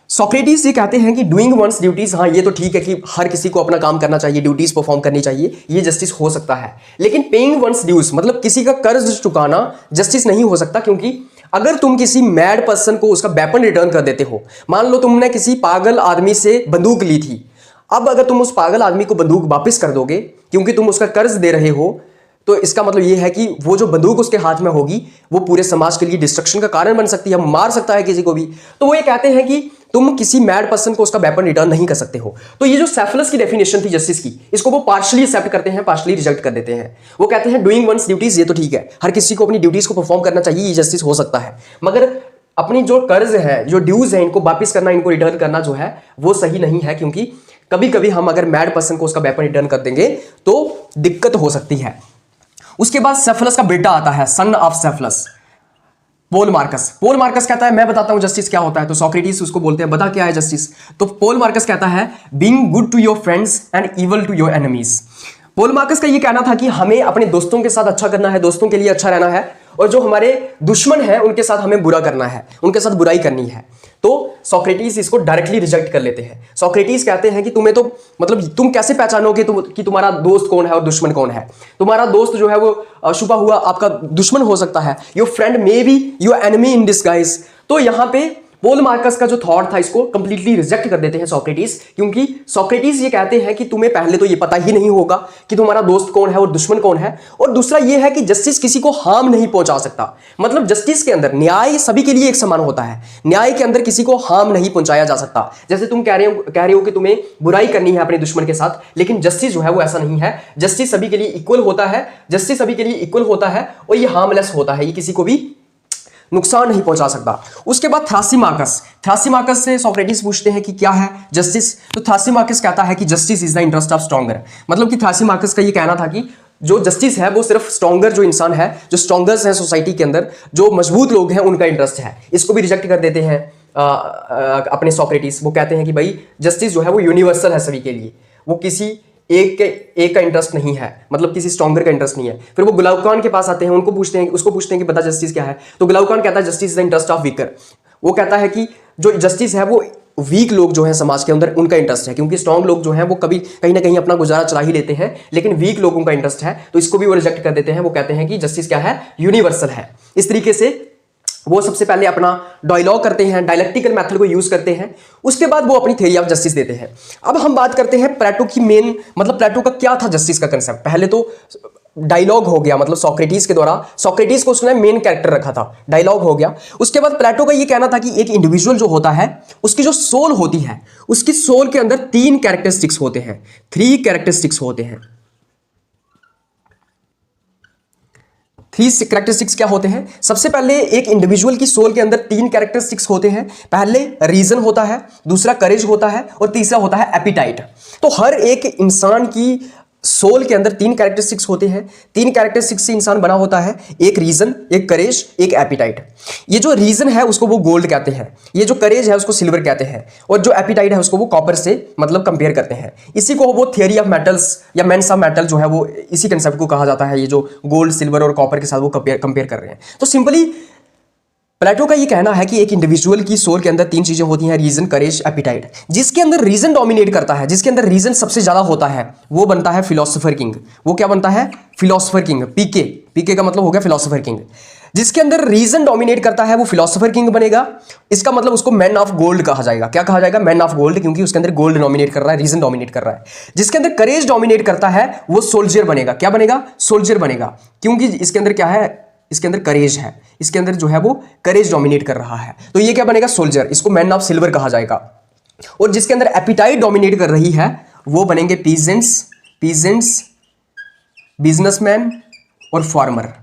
सोक्रेटिस ये कहते हैं कि डूइंग वंस ड्यूटीज, हाँ ये तो ठीक है कि हर किसी को अपना काम करना चाहिए, ड्यूटीज परफॉर्म करनी चाहिए, ये जस्टिस हो सकता है। लेकिन पेइंग वंस ड्यूज मतलब किसी का कर्ज चुकाना जस्टिस नहीं हो सकता, क्योंकि अगर तुम किसी मैड पर्सन को उसका वेपन रिटर्न कर देते हो, मान लो तुमने किसी पागल आदमी से बंदूक ली थी, अब अगर तुम उस पागल आदमी को बंदूक वापस कर दोगे क्योंकि तुम उसका कर्ज दे रहे हो, तो इसका मतलब यह है कि वो जो बंदूक उसके हाथ में होगी वो पूरे समाज के लिए डिस्ट्रक्शन का कारण बन सकती है, मार सकता है किसी को भी। तो वो ये कहते हैं कि तुम किसी मैड पर्सन को उसका वेपन रिटर्न नहीं कर सकते हो। तो ये जो सेफलस की डेफिनेशन थी जस्टिस की, इसको वो पार्शली एक्सेप्ट करते हैं, पार्शली रिजेक्ट कर देते हैं। वो कहते हैं डूइंग वंस ड्यूटीज ये तो ठीक है, हर किसी को अपनी ड्यूटीज को परफॉर्म करना चाहिए, ये जस्टिस हो सकता है, मगर अपनी जो कर्ज है, जो ड्यूज है, इनको वापिस करना, इनको रिटर्न करना जो है वो सही नहीं है, क्योंकि कभी कभी हम अगर मैड पर्सन को उसका वेपन रिटर्न कर देंगे तो दिक्कत हो सकती है। उसके बाद सेफलस का बेटा आता है, son of Cephalus, Polemarchus. Polemarchus कहता है मैं बताता हूं जस्टिस क्या होता है। तो सोक्रेटिस उसको बोलते हैं बता क्या है जस्टिस। तो पोल मार्कस कहता है being good to your friends and evil to your enemies. Polemarchus का ये कहना था कि हमें अपने दोस्तों के साथ अच्छा करना है, दोस्तों के लिए अच्छा रहना है, और जो हमारे दुश्मन हैं उनके साथ हमें बुरा करना है, उनके साथ बुराई करनी है। तो सोक्रेटिस इसको डायरेक्टली रिजेक्ट कर लेते हैं। सोक्रेटिस कहते हैं कि तुम्हें तो मतलब तुम कैसे पहचानोगे कि तुम्हारा दोस्त कौन है और दुश्मन कौन है। तुम्हारा दोस्त जो है वो छुपा हुआ आपका दुश्मन हो सकता है। Your friend may be your enemy in disguise. तो यहां पे पॉल मार्कस का जो थॉट था इसको कंप्लीटली रिजेक्ट कर देते हैं सोक्रेटिस, क्योंकि सोक्रेटिस ये कहते हैं कि तुम्हें पहले तो ये पता ही नहीं होगा कि तुम्हारा दोस्त कौन है और दुश्मन कौन है, और दूसरा ये है कि जस्टिस किसी को हार्म नहीं पहुंचा सकता। मतलब जस्टिस के अंदर न्याय सभी के लिए एक समान होता है, न्याय के अंदर किसी को हार्म नहीं पहुंचाया जा सकता। जैसे तुम कह रहे हो कि तुम्हें बुराई करनी है अपने दुश्मन के साथ, लेकिन जस्टिस जो है वो ऐसा नहीं है। जस्टिस सभी के लिए इक्वल होता है, जस्टिस सभी के लिए इक्वल होता है, और ये हार्मलेस होता है, ये किसी को भी नुकसान नहीं पहुंचा सकता। उसके बाद थ्रासिमाकस से सोक्रेटिस पूछते हैं कि क्या है जस्टिस। तो थ्रासिमाकस कहता है कि justice is the interest of stronger. मतलब कि थ्रासिमाकस का ये कहना था कि जो जस्टिस है वो सिर्फ स्ट्रॉन्गर जो इंसान है, जो स्ट्रॉन्गर्स हैं सोसाइटी के अंदर, जो मजबूत लोग हैं, उनका इंटरेस्ट है। इसको भी रिजेक्ट कर देते हैं अपने सोक्रेटिस। वो कहते हैं कि भाई जस्टिस जो है वो यूनिवर्सल है सभी के लिए, वो किसी एक का इंटरेस्ट नहीं है, मतलब किसी स्ट्रॉन्गर का इंटरेस्ट नहीं है। फिर वो ग्लाउकान के पास आते हैं, उसको पूछते हैं कि बता जस्टिस क्या है। तो ग्लाउकान कहता है justice is the interest of weaker. वो कहता है कि जो जस्टिस है वो वीक लोग जो हैं समाज के अंदर उनका इंटरेस्ट है, क्योंकि स्ट्रॉन्ग लोग जो हैं वो कभी कहीं ना कहीं अपना गुजारा चला ही लेते हैं, लेकिन वीक लोगों का इंटरेस्ट है। तो इसको भी वो रिजेक्ट कर देते हैं। वो कहते हैं कि जस्टिस क्या है, यूनिवर्सल है। इस तरीके से वो सबसे पहले अपना डायलॉग करते हैं, डायलेक्टिकल मेथड को यूज करते हैं। उसके बाद वो अपनी थ्योरी ऑफ जस्टिस देते हैं। अब हम बात करते हैं प्लेटो की मेन, मतलब प्लेटो का क्या था जस्टिस का कंसेप्ट। पहले तो डायलॉग हो गया, मतलब सोक्रेटिस के द्वारा, सोक्रेटिस को उसने मेन कैरेक्टर रखा था, डायलॉग हो गया। उसके बाद प्लेटो का ये कहना था कि एक इंडिविजुअल जो होता है उसकी जो सोल होती है, उसकी सोल के अंदर 3 कैरेक्टरिस्टिक्स होते हैं, 3 कैरेक्टरिस्टिक्स होते हैं। 3 कैरेक्टरिस्टिक्स क्या होते हैं? सबसे पहले एक इंडिविजुअल की सोल के अंदर 3 कैरेक्टरिस्टिक्स होते हैं। पहले रीजन होता है, दूसरा करेज होता है, और तीसरा होता है एपिटाइट। तो हर एक इंसान की सोल के अंदर 3 कैरेक्टरिस्टिक्स होते हैं। 3 कैरेक्टरिस्टिक्स से इंसान बना होता है, एक रीजन, एक करेज, एक एपिटाइट। ये जो रीजन है उसको वो गोल्ड कहते हैं, ये जो करेज है उसको सिल्वर कहते हैं, और जो एपिटाइट है उसको वो कॉपर से मतलब कंपेयर करते हैं। इसी को वो थियरी ऑफ मेटल्स या मेंस ऑफ मेटल जो है वो इसी कंसेप्ट को कहा जाता है। ये जो गोल्ड, सिल्वर और कॉपर के साथ वो कंपेयर कर रहे हैं। तो सिंपली प्लेटो का ये कहना है कि एक इंडिविजुअल की सोल के अंदर 3 चीजें होती हैं, रीजन, करेज, एपिटाइट। जिसके अंदर रीजन डोमिनेट करता है, जिसके अंदर रीजन सबसे ज्यादा होता है, वो बनता है फिलोसोफर किंग। वो क्या बनता है? Philosopher king. पीके का मतलब हो गया फिलोसोफर किंग। जिसके अंदर रीजन डोमिनेट करता है वो फिलोसोफर किंग बनेगा। इसका मतलब उसको मैन ऑफ गोल्ड कहा जाएगा। क्या कहा जाएगा? मैन ऑफ गोल्ड, क्योंकि उसके अंदर गोल्ड डोमिनेट कर रहा है, रीजन डोमिनेट कर रहा है। जिसके अंदर करेज डोमिनेट करता है वो सोल्जर बनेगा। क्या बनेगा? सोल्जर बनेगा, क्योंकि इसके अंदर क्या है? इसके अंदर करेज है, इसके अंदर जो है वो करेज डोमिनेट कर रहा है। तो ये क्या बनेगा? सोल्जर। इसको मैन ऑफ सिल्वर कहा जाएगा। और जिसके अंदर एपिटाइट डोमिनेट कर रही है वो बनेंगे पीजेंट्स, बिजनेसमैन और फार्मर।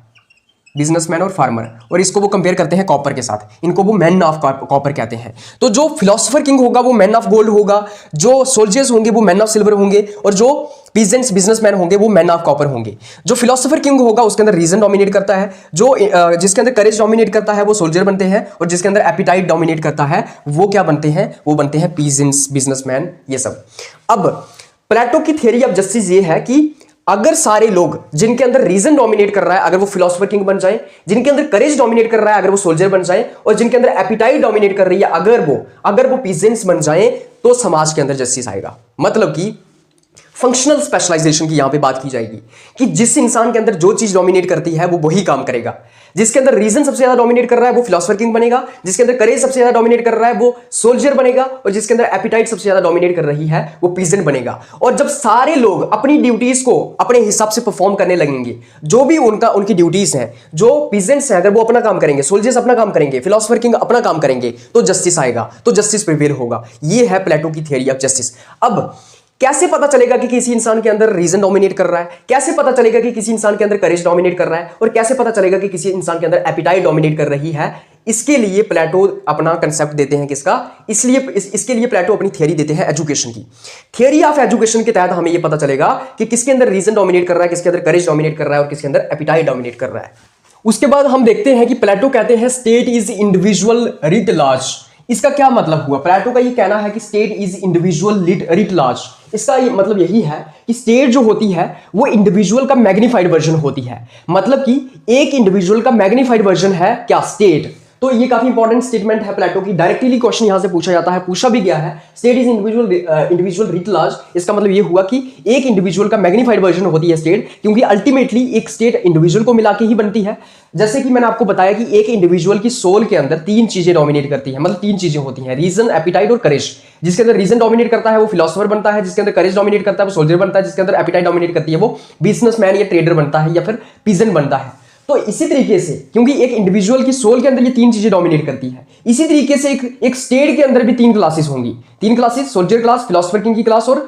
और इसको वो कंपेयर करते हैं कॉपर के साथ। इनको वो मैन ऑफ कॉपर कहते हैं। तो जो फिलोसोफर किंग होगा वो मैन ऑफ गोल्ड होगा, जो सोल्जर्स होंगे वो मैन ऑफ सिल्वर होंगे, और जो पीजेंट्स, बिजनेसमैन होंगे वो मैन ऑफ कॉपर होंगे। जो फिलोसोफर किंग होगा उसके अंदर रीजन डोमिनेट करता है, जो जिसके अंदर करेज डोमिनेट करता है वो सोल्जर बनते हैं, और जिसके अंदर एपिटाइट डोमिनेट करता है वो क्या बनते हैं? वो बनते हैं पीजेंट्स, बिजनेसमैन, ये सब। अब प्लेटो की थ्योरी ऑफ जस्टिस ये है कि अगर सारे लोग जिनके अंदर रीजन डोमिनेट कर रहा है अगर वो फिलोसोफर किंग बन जाए, जिनके अंदर करेज डोमिनेट कर रहा है अगर वो सोल्जर बन जाए, और जिनके अंदर एपिटाइट डोमिनेट कर रही है अगर वो पीजेंट्स बन जाए, तो समाज के अंदर जस्टिस आएगा। मतलब कि फंक्शनल स्पेशलाइजेशन की यहां पे बात की जाएगी कि जिस इंसान के अंदर जो चीज डोमिनेट करती है वो वही काम करेगा। जिसके अंदर रीजन सबसे ज्यादा डोमिनेट कर रहा है वो फिलोसोफर किंग बनेगा, जिसके अंदर करेज सबसे ज्यादा डोमिनेट कर रहा है वो सोल्जर बनेगा, और जिसके अंदर एपिटाइट सबसे ज्यादा डोमिनेट कर रही है वो पीजेंट बनेगा। और जब सारे लोग अपनी ड्यूटीज को अपने हिसाब से परफॉर्म करने लगेंगे, जो भी उनकी ड्यूटीज हैं, जो पीजेंट्स हैं अगर वो अपना काम करेंगे, सोल्जर्स अपना काम करेंगे, फिलोसोफर किंग अपना काम करेंगे, तो जस्टिस आएगा, तो जस्टिस प्रिवेल होगा। ये है प्लेटो की थ्योरी ऑफ जस्टिस। अब कैसे पता चलेगा कि किसी इंसान के अंदर रीजन डोमिनेट कर रहा है? कैसे पता चलेगा कि किसी इंसान के अंदर करेज डोमिनेट कर रहा है? और कैसे पता चलेगा कि किसी इंसान के अंदर एपिटाइट डोमिनेट कर रही है? इसके लिए प्लेटो अपना कंसेप्ट देते हैं किसका? इसके लिए प्लेटो अपनी थियरी देते हैं एजुकेशन की। थियरी ऑफ एजुकेशन के तहत हमें यह पता चलेगा कि किसके अंदर रीजन डोमिनेट कर रहा है, किसके अंदर करेज डोमिनेट कर रहा है, और किसके अंदर एपिटाइट डोमिनेट कर रहा है। उसके बाद हम देखते हैं कि प्लेटो कहते हैं state is individual writ large. इसका क्या मतलब हुआ? प्लेटो का ये कहना है कि state is individual writ large. इसका मतलब यही है कि स्टेट जो होती है वो इंडिविजुअल का मैग्नीफाइड वर्जन होती है। मतलब कि एक इंडिविजुअल का मैग्नीफाइड वर्जन है क्या, स्टेट। तो ये काफी इंपॉर्टेंट स्टेटमेंट है प्लेटो की, डायरेक्टली क्वेश्चन यहां से पूछा जाता है, पूछा भी गया है। State is individual writ large, इसका मतलब ये हुआ कि एक इंडिविजुअल का मैग्नीफाइड वर्जन होती है स्टेट, क्योंकि अल्टीमेटली एक स्टेट इंडिविजुअल को मिला के ही बनती है। जैसे कि मैंने आपको बताया कि एक इंडिविजुअल की सोल के अंदर तीन चीजें डोमिनेट करती हैं, मतलब तीन चीजें होती हैं, रीजन, एपिटाइट और करेज। जिसके अंदर रीजन डोमिनेट करता है वो फिलोसोफर बनता है, जिसके अंदर करेज डोमिनेट करता है वो सोल्जर बनता है, जिसके अंदर एपिटाइट डोमिनेट करती है वो बिजनेसमैन या ट्रेडर बनता है या फिर पीजेंट बनता है। तो इसी तरीके से, क्योंकि एक इंडिविजुअल की सोल के अंदर ये तीन चीजें डोमिनेट करती है, इसी तरीके से एक स्टेट के अंदर भी तीन क्लासेस होंगी, तीन classes, soldier class, philosopher king की क्लास और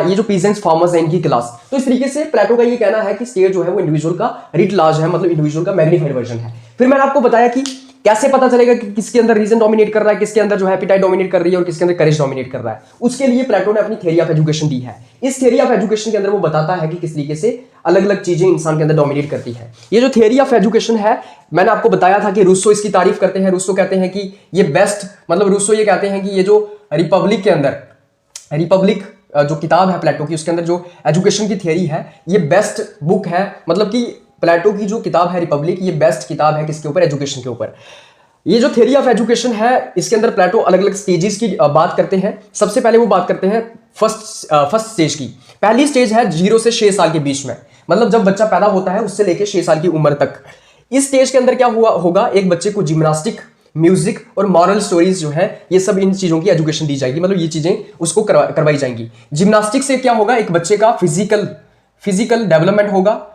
ये जो पीजेंट्स फार्मर्स हैं इनकी क्लास। तो इस तरीके से प्लेटो का ये कहना है कि स्टेट जो है वो इंडिविजुअल का रिट लार्ज है, मतलब इंडिविजुअल का मैग्नीफाइड वर्जन है। फिर मैंने आपको बताया कि कैसे पता चलेगा कि किसके अंदर रीजन डोमिनेट कर रहा है, किसके अंदर जो है एपिटाइट डोमिनेट कर रही है और किसके अंदर करेज डोमिनेट कर रहा है। उसके लिए प्लेटो ने अपनी थ्योरी ऑफ एजुकेशन दी है। इस थ्योरी ऑफ एजुकेशन के अंदर वो बताता है कि किस तरीके से अलग अलग चीजें इंसान के अंदर डोमिनेट करती है। ये जो थ्योरी ऑफ एजुकेशन है, मैंने आपको बताया था कि रूसो इसकी तारीफ करते हैं। रूसो कहते हैं कि ये बेस्ट, मतलब रूसो ये कहते हैं कि ये जो रिपब्लिक के अंदर, रिपब्लिक जो किताब है प्लेटो की, उसके अंदर जो एजुकेशन की थ्योरी है ये बेस्ट बुक है। मतलब कि प्लेटो की जो किताब है रिपब्लिक, ये बेस्ट किताब है किसके ऊपर, एजुकेशन के ऊपर। ये जो थ्योरी ऑफ एजुकेशन है इसके अंदर प्लेटो अलग अलग स्टेजेस की बात करते हैं। सबसे पहले वो बात करते हैं फर्स्ट स्टेज की। पहली स्टेज है 0 से 6 साल के बीच में, मतलब जब बच्चा पैदा होता है उससे लेके 6 साल की उम्र तक। इस स्टेज के अंदर क्या होगा, एक बच्चे को जिम्नास्टिक, म्यूजिक और मॉरल स्टोरीज जो है ये सब, इन चीजों की एजुकेशन दी जाएगी, मतलब ये चीजें उसको करवाई जाएंगी। जिम्नास्टिक से क्या होगा, एक बच्चे का फिजिकल डेवलपमेंट होगा।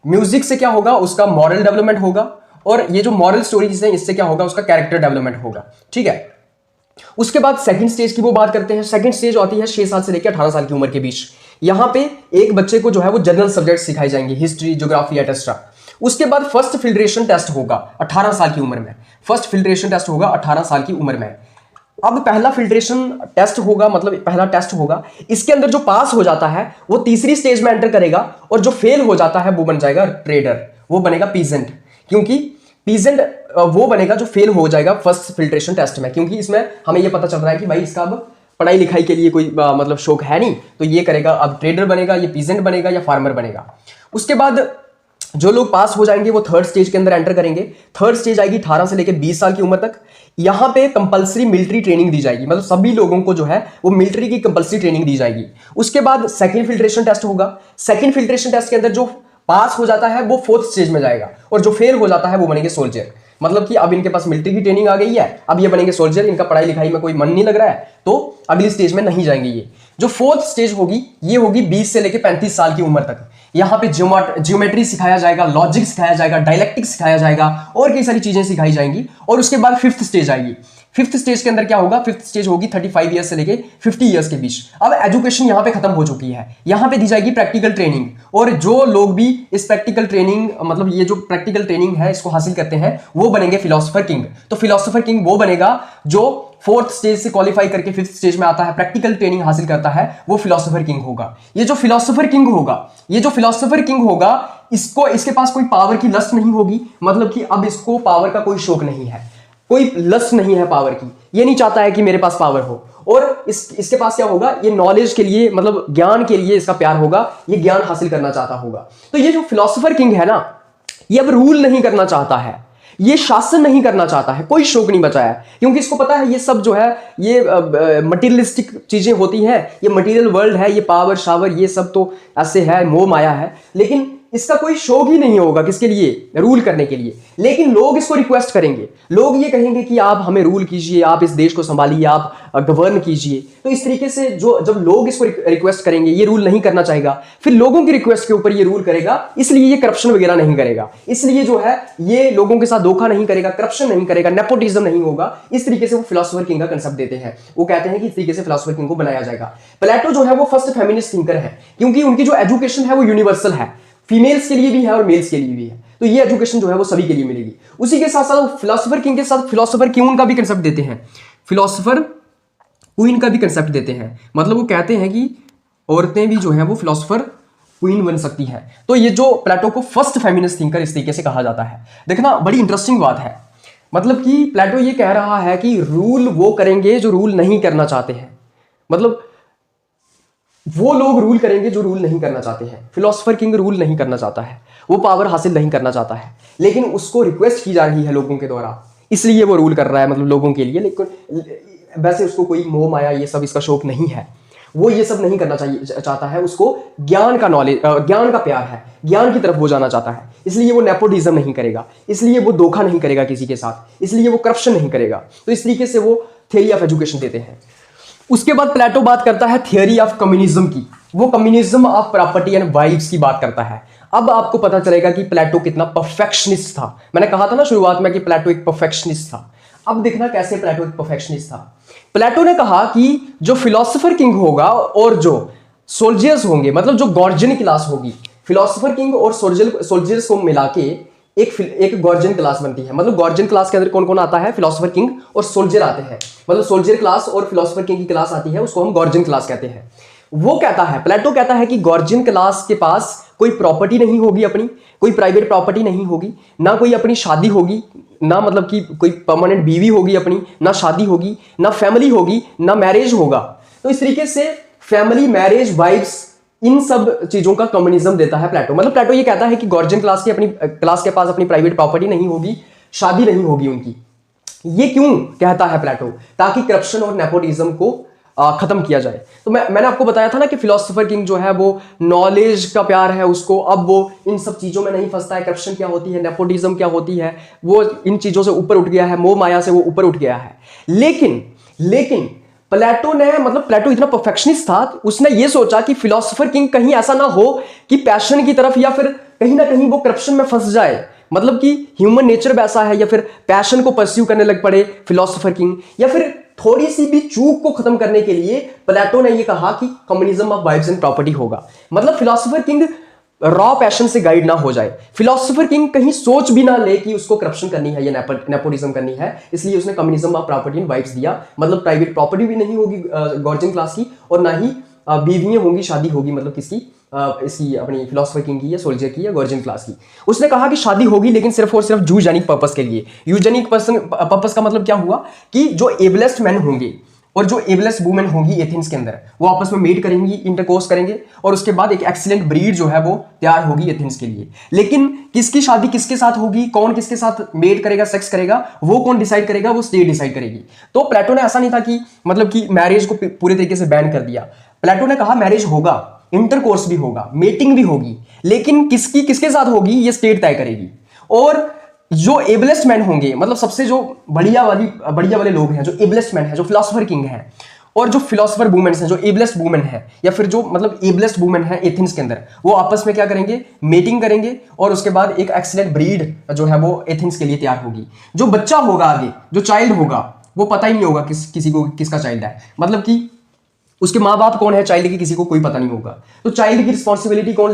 म्यूजिक से क्या होगा, उसका मॉरल डेवलपमेंट होगा। और ये जो मॉरल स्टोरीज हैं इससे क्या होगा, उसका कैरेक्टर डेवलपमेंट होगा। ठीक है। उसके बाद सेकंड स्टेज की वो बात करते हैं। सेकंड स्टेज आती है 6 साल से लेकर 18 साल की उम्र के बीच। यहां पे एक बच्चे को जो है वो जनरल सब्जेक्ट सिखाए जाएंगे, हिस्ट्री, ज्योग्राफी एटसेट्रा। उसके बाद फर्स्ट फिल्ट्रेशन टेस्ट होगा 18 साल की उम्र में। फर्स्ट फिल्ट्रेशन टेस्ट होगा 18 साल की उम्र में। अब पहला फिल्ट्रेशन टेस्ट होगा, मतलब पहला टेस्ट होगा, इसके अंदर जो पास हो जाता है वो तीसरी स्टेज में एंटर करेगा, और जो फेल हो जाता है वो बन जाएगा ट्रेडर, वो बनेगा पीजेंट। क्योंकि पीजेंट वो बनेगा जो फेल हो जाएगा फर्स्ट फिल्ट्रेशन टेस्ट में, क्योंकि इसमें हमें ये पता चल रहा है कि भाई इसका अब पढ़ाई लिखाई के लिए कोई मतलब शौक है नहीं, तो ये करेगा, अब ट्रेडर बनेगा, ये पीजेंट बनेगा या फार्मर बनेगा। उसके बाद जो लोग पास हो जाएंगे वो थर्ड स्टेज के अंदर एंटर करेंगे। थर्ड स्टेज आएगी 18 से लेकर 20 साल की उम्र तक। यहां पे कंपलसरी मिलिट्री ट्रेनिंग दी जाएगी, मतलब सभी लोगों को जो है वो मिलिट्री की कंपलसरी ट्रेनिंग दी जाएगी। उसके बाद सेकंड फिल्ट्रेशन टेस्ट होगा। सेकंड फिल्ट्रेशन टेस्ट के अंदर जो पास हो जाता है वो फोर्थ स्टेज में जाएगा, और जो फेल हो जाता है वो बनेंगे सोल्जर। मतलब कि अब इनके पास मिलिट्री की ट्रेनिंग आ गई है, अब ये बनेंगे सोल्जर, इनका पढ़ाई लिखाई में कोई मन नहीं लग रहा है तो अगली स्टेज में नहीं जाएंगे। ये जो फोर्थ स्टेज होगी ये होगी 20 से लेकर 35 साल की उम्र तक। यहाँ पे ज्योमेट्री सिखाया जाएगा, लॉजिक सिखाया जाएगा, डायलेक्टिक्स सिखाया जाएगा और कई सारी चीजें सिखाई जाएंगी। और उसके बाद फिफ्थ स्टेज आएगी। फिफ्थ स्टेज के अंदर क्या होगा, फिफ्थ स्टेज होगी 35 ईयर्स से लेके 50 ईयर्स के बीच। अब एजुकेशन यहाँ पे खत्म हो चुकी है, यहाँ पे दी जाएगी प्रैक्टिकल ट्रेनिंग। और जो लोग भी इस प्रैक्टिकल ट्रेनिंग, मतलब ये जो प्रैक्टिकल ट्रेनिंग है इसको हासिल करते हैं वो बनेंगे फिलोसोफर किंग। तो फिलोसोफर किंग वो बनेगा जो फोर्थ स्टेज से क्वालिफाई करके फिफ्थ स्टेज में आता है, प्रैक्टिकल ट्रेनिंग हासिल करता है, वो फिलोसोफर किंग होगा। ये जो फिलोसोफर किंग होगा, इसको, इसके पास कोई पावर की लस्ट नहीं होगी, मतलब कि अब इसको पावर का कोई शौक नहीं है, कोई लस्ट नहीं है पावर की, ये नहीं चाहता है कि मेरे पास पावर हो। और इसके पास क्या होगा, ये नॉलेज के लिए, मतलब ज्ञान के लिए इसका प्यार होगा, ये ज्ञान हासिल करना चाहता होगा। तो ये जो फिलोसोफर किंग है ना, ये अब रूल नहीं करना चाहता है, ये शासन नहीं करना चाहता है, कोई शौक नहीं बचा है, क्योंकि इसको पता है ये सब जो है ये मटीरियलिस्टिक चीजें होती हैं, ये मटीरियल वर्ल्ड है, ये पावर शावर ये सब तो ऐसे है, मोह माया है, लेकिन इसका कोई शौक ही नहीं होगा किसके लिए, रूल करने के लिए। लेकिन लोग इसको रिक्वेस्ट करेंगे, लोग ये कहेंगे कि आप हमें रूल कीजिए, आप इस देश को संभालिए, आप गवर्न कीजिए। तो इस तरीके से जब लोग इसको रिक्वेस्ट करेंगे, ये रूल नहीं करना चाहेगा, फिर लोगों की रिक्वेस्ट के ऊपर ये रूल करेगा, इसलिए ये करप्शन वगैरह नहीं करेगा, इसलिए जो है ये लोगों के साथ धोखा नहीं करेगा, करप्शन नहीं करेगा, नेपोटिज्म नहीं होगा। इस तरीके से वो फिलोसोफर किंग का कंसेप्ट देते हैं। वो कहते हैं कि इस तरीके से फिलोसोफर किंग को बनाया जाएगा। प्लेटो जो है वो फर्स्ट फेमिनिस्ट थिंकर है, क्योंकि उनकी जो एजुकेशन है वो यूनिवर्सल है, फीमेल्स के लिए भी है और मेल्स के लिए भी है। तो ये एजुकेशन जो है वो सभी के लिए मिलेगी। उसी के साथ साथ फिलोसोफर किंग के साथ फिलोसोफर क्वीन का भी कंसेप्ट देते हैं, फिलोसोफर क्वीन का भी कंसेप्ट देते हैं। मतलब वो कहते हैं कि औरतें भी जो है वो फिलोसोफर क्वीन बन सकती है। तो ये जो प्लेटो को फर्स्ट फेमिनिस्ट थिंकर इस तरीके से कहा जाता है। देखना बड़ी इंटरेस्टिंग बात है, मतलब कि प्लेटो ये कह रहा है कि रूल वो करेंगे जो रूल नहीं करना चाहते हैं। मतलब वो लोग रूल करेंगे जो रूल नहीं करना चाहते हैं। फिलोसोफर किंग रूल नहीं करना चाहता है, वो पावर हासिल नहीं करना चाहता है, लेकिन उसको रिक्वेस्ट की जा रही है लोगों के द्वारा, इसलिए वो रूल कर रहा है, मतलब लोगों के लिए। लेकिन वैसे उसको कोई मोह माया ये सब इसका शौक नहीं है, वो ये सब नहीं करना चाहता है। उसको ज्ञान का नॉलेज, ज्ञान का प्यार है, ज्ञान की तरफ वो जाना चाहता है, इसलिए वो नेपोटिज्म नहीं करेगा, इसलिए वो धोखा नहीं करेगा किसी के साथ, इसलिए वो करप्शन नहीं करेगा। तो इस तरीके से वो थ्योरी ऑफ एजुकेशन देते हैं। उसके बाद प्लेटो बात करता है थियरी ऑफ कम्युनिज्म की। वो communism of property and vibes की बात करता है। अब आपको पता चलेगा कि प्लेटो कितना परफेक्शनिस्ट था। मैंने कहा था ना शुरुआत में कि प्लेटो एक परफेक्शनिस्ट था। अब देखना कैसे प्लेटो एक परफेक्शनिस्ट था। प्लेटो ने कहा कि जो फिलोसोफर किंग होगा और जो सोल्जर्स होंगे, मतलब जो गॉर्जियन क्लास होगी, फिलोसोफर किंग और सोल्जर्स को मिला के एक गॉर्जियन क्लास बनती है। मतलब गॉर्जियन क्लास के अंदर कौन कौन आता है? फिलोसोफर किंग और सोल्जर आते हैं। मतलब सोल्जर क्लास और फिलोसोफर किंग की क्लास आती है, उसको हम गॉर्जियन क्लास कहते हैं। वो कहता है, प्लेटो कहता है कि गॉर्जियन क्लास के पास कोई प्रॉपर्टी नहीं होगी अपनी, कोई प्राइवेट प्रॉपर्टी नहीं होगी, ना कोई अपनी शादी होगी, ना मतलब कि कोई परमानेंट बीवी होगी अपनी, ना शादी होगी, ना फैमिली होगी, ना मैरिज होगा। तो इस तरीके से फैमिली, मैरिज, वाइफ्स, इन सब चीजों का कम्युनिज्म देता है प्लेटो। मतलब प्लेटो ये कहता है कि गॉर्जियन क्लास के पास अपनी प्राइवेट प्रॉपर्टी नहीं होगी, शादी नहीं होगी उनकी। ये क्यों कहता है प्लेटो? ताकि करप्शन और नेपोटिज्म को खत्म किया जाए। तो मैंने आपको बताया था ना कि फिलोसोफर किंग जो है वो नॉलेज का प्यार है उसको, अब वो इन सब चीजों में नहीं फंसता है। करप्शन क्या होती है, नेपोटिज्म क्या होती है, वो इन चीजों से ऊपर उठ गया है, मोह माया से वो ऊपर उठ गया है। लेकिन प्लेटो ने, मतलब प्लेटो इतना परफेक्शनिस्ट था, उसने ये सोचा कि फिलोसोफर किंग कहीं ऐसा ना हो कि पैशन की तरफ या फिर कहीं ना कहीं वो करप्शन में फंस जाए। मतलब कि ह्यूमन नेचर वैसा है, या फिर पैशन को परस्यू करने लग पड़े फिलोसोफर किंग, या फिर थोड़ी सी भी चूक को खत्म करने के लिए प्लेटो ने ये कहा कि communism of vibes and property होगा। मतलब फिलोसोफर किंग रॉ पैशन से गाइड ना हो जाए, फिलोसोफर किंग कहीं सोच भी ना ले कि उसको करप्शन करनी है या नेपोटिज्म करनी है, इसलिए उसने communism of property and vibes दिया। मतलब प्राइवेट प्रॉपर्टी भी नहीं होगी गॉर्जियन क्लास की, और ना ही बीवियां होंगी, शादी होगी, मतलब किसकी, इसकी अपनी फिलोसोफर किंग की या सोल्जर की या गॉर्जियन क्लास की। उसने कहा कि शादी होगी, लेकिन सिर्फ और सिर्फ यूजेनिक पर्पस के लिए। यूजेनिक पर्पस का मतलब क्या हुआ कि जो एबलेस्ट मैन होंगे और जो एबलेस्ट वुमेन होंगी एथेंस के अंदर, वो आपस में मेट करेंगी, इंटरकोर्स करेंगे, और उसके बाद एक एक्सीलेंट ब्रीड जो है वो तैयार होगी एथेंस के लिए। लेकिन किसकी शादी किसके साथ होगी, कौन किसके साथ मेट करेगा, सेक्स करेगा, वो कौन डिसाइड करेगा? वो स्टेट डिसाइड करेगी। तो प्लेटो ने ऐसा नहीं था कि मतलब कि मैरिज को पूरे तरीके से बैन कर दिया। प्लेटो ने कहा मैरिज होगा, इंटरकोर्स भी होगा, मेटिंग भी होगी, लेकिन किसके साथ होगी ये स्टेट तय करेगी। और जो एबलेस्ट मैन होंगे, मतलब सबसे जो बढ़िया वाले लोग हैं, जो एबलेस्ट मैन है, जो फिलोसोफर किंग है, और जो फिलोसोफर वुमेन हैं, जो एबलेस्ट वुमेन है, या फिर जो मतलब एबलेस्ट वुमेन है एथेंस के अंदर, वो आपस में क्या करेंगे? मेटिंग करेंगे, और उसके बाद एक एक्सीलेंट ब्रीड जो है वो एथेंस के लिए तैयार होगी। जो बच्चा होगा आगे, जो चाइल्ड होगा, वो पता ही नहीं होगा किसी को किसका चाइल्ड है, मतलब कि उसके माँ बाप कौन है चाइल्ड की, किसी को कोई पता नहीं होगा। तो चाइल्ड की रिस्पॉन्सिबिलिटी कौन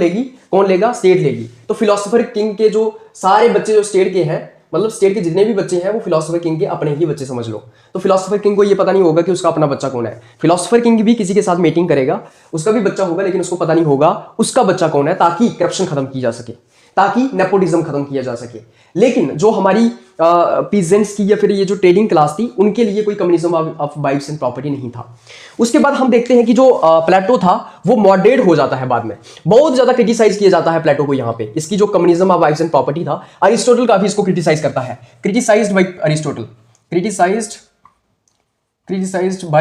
लेगा? स्टेट लेगी। तो फिलोसोफर किंग के जो सारे बच्चे जो स्टेट के हैं, मतलब स्टेट के जितने भी बच्चे हैं, वो फिलोसोफर किंग के अपने ही बच्चे समझ लो। तो फिलोसोफर किंग को ये पता नहीं होगा कि उसका अपना बच्चा कौन है। फिलोसोफर किंग भी किसी के साथ मीटिंग करेगा, उसका भी बच्चा होगा, लेकिन उसको पता नहीं होगा उसका बच्चा कौन है, ताकि करप्शन खत्म की जा सके, ताकि नेपोटिज्म खत्म किया जा सके। लेकिन जो हमारी पीजेंट्स की या फिर ये जो ट्रेडिंग क्लास थी, उनके लिए कोई communism of vibes and property नहीं था। उसके बाद हम देखते हैं कि जो प्लेटो था वो मॉडरेट हो जाता है बाद में, बहुत ज्यादा क्रिटिसाइज किया जाता है प्लेटो को। यहाँ पे इसकी जो communism of vibes and property था, अरिस्टोटल काफी इसको क्रिटिसाइज करता है, क्रिटिसाइज्ड बाय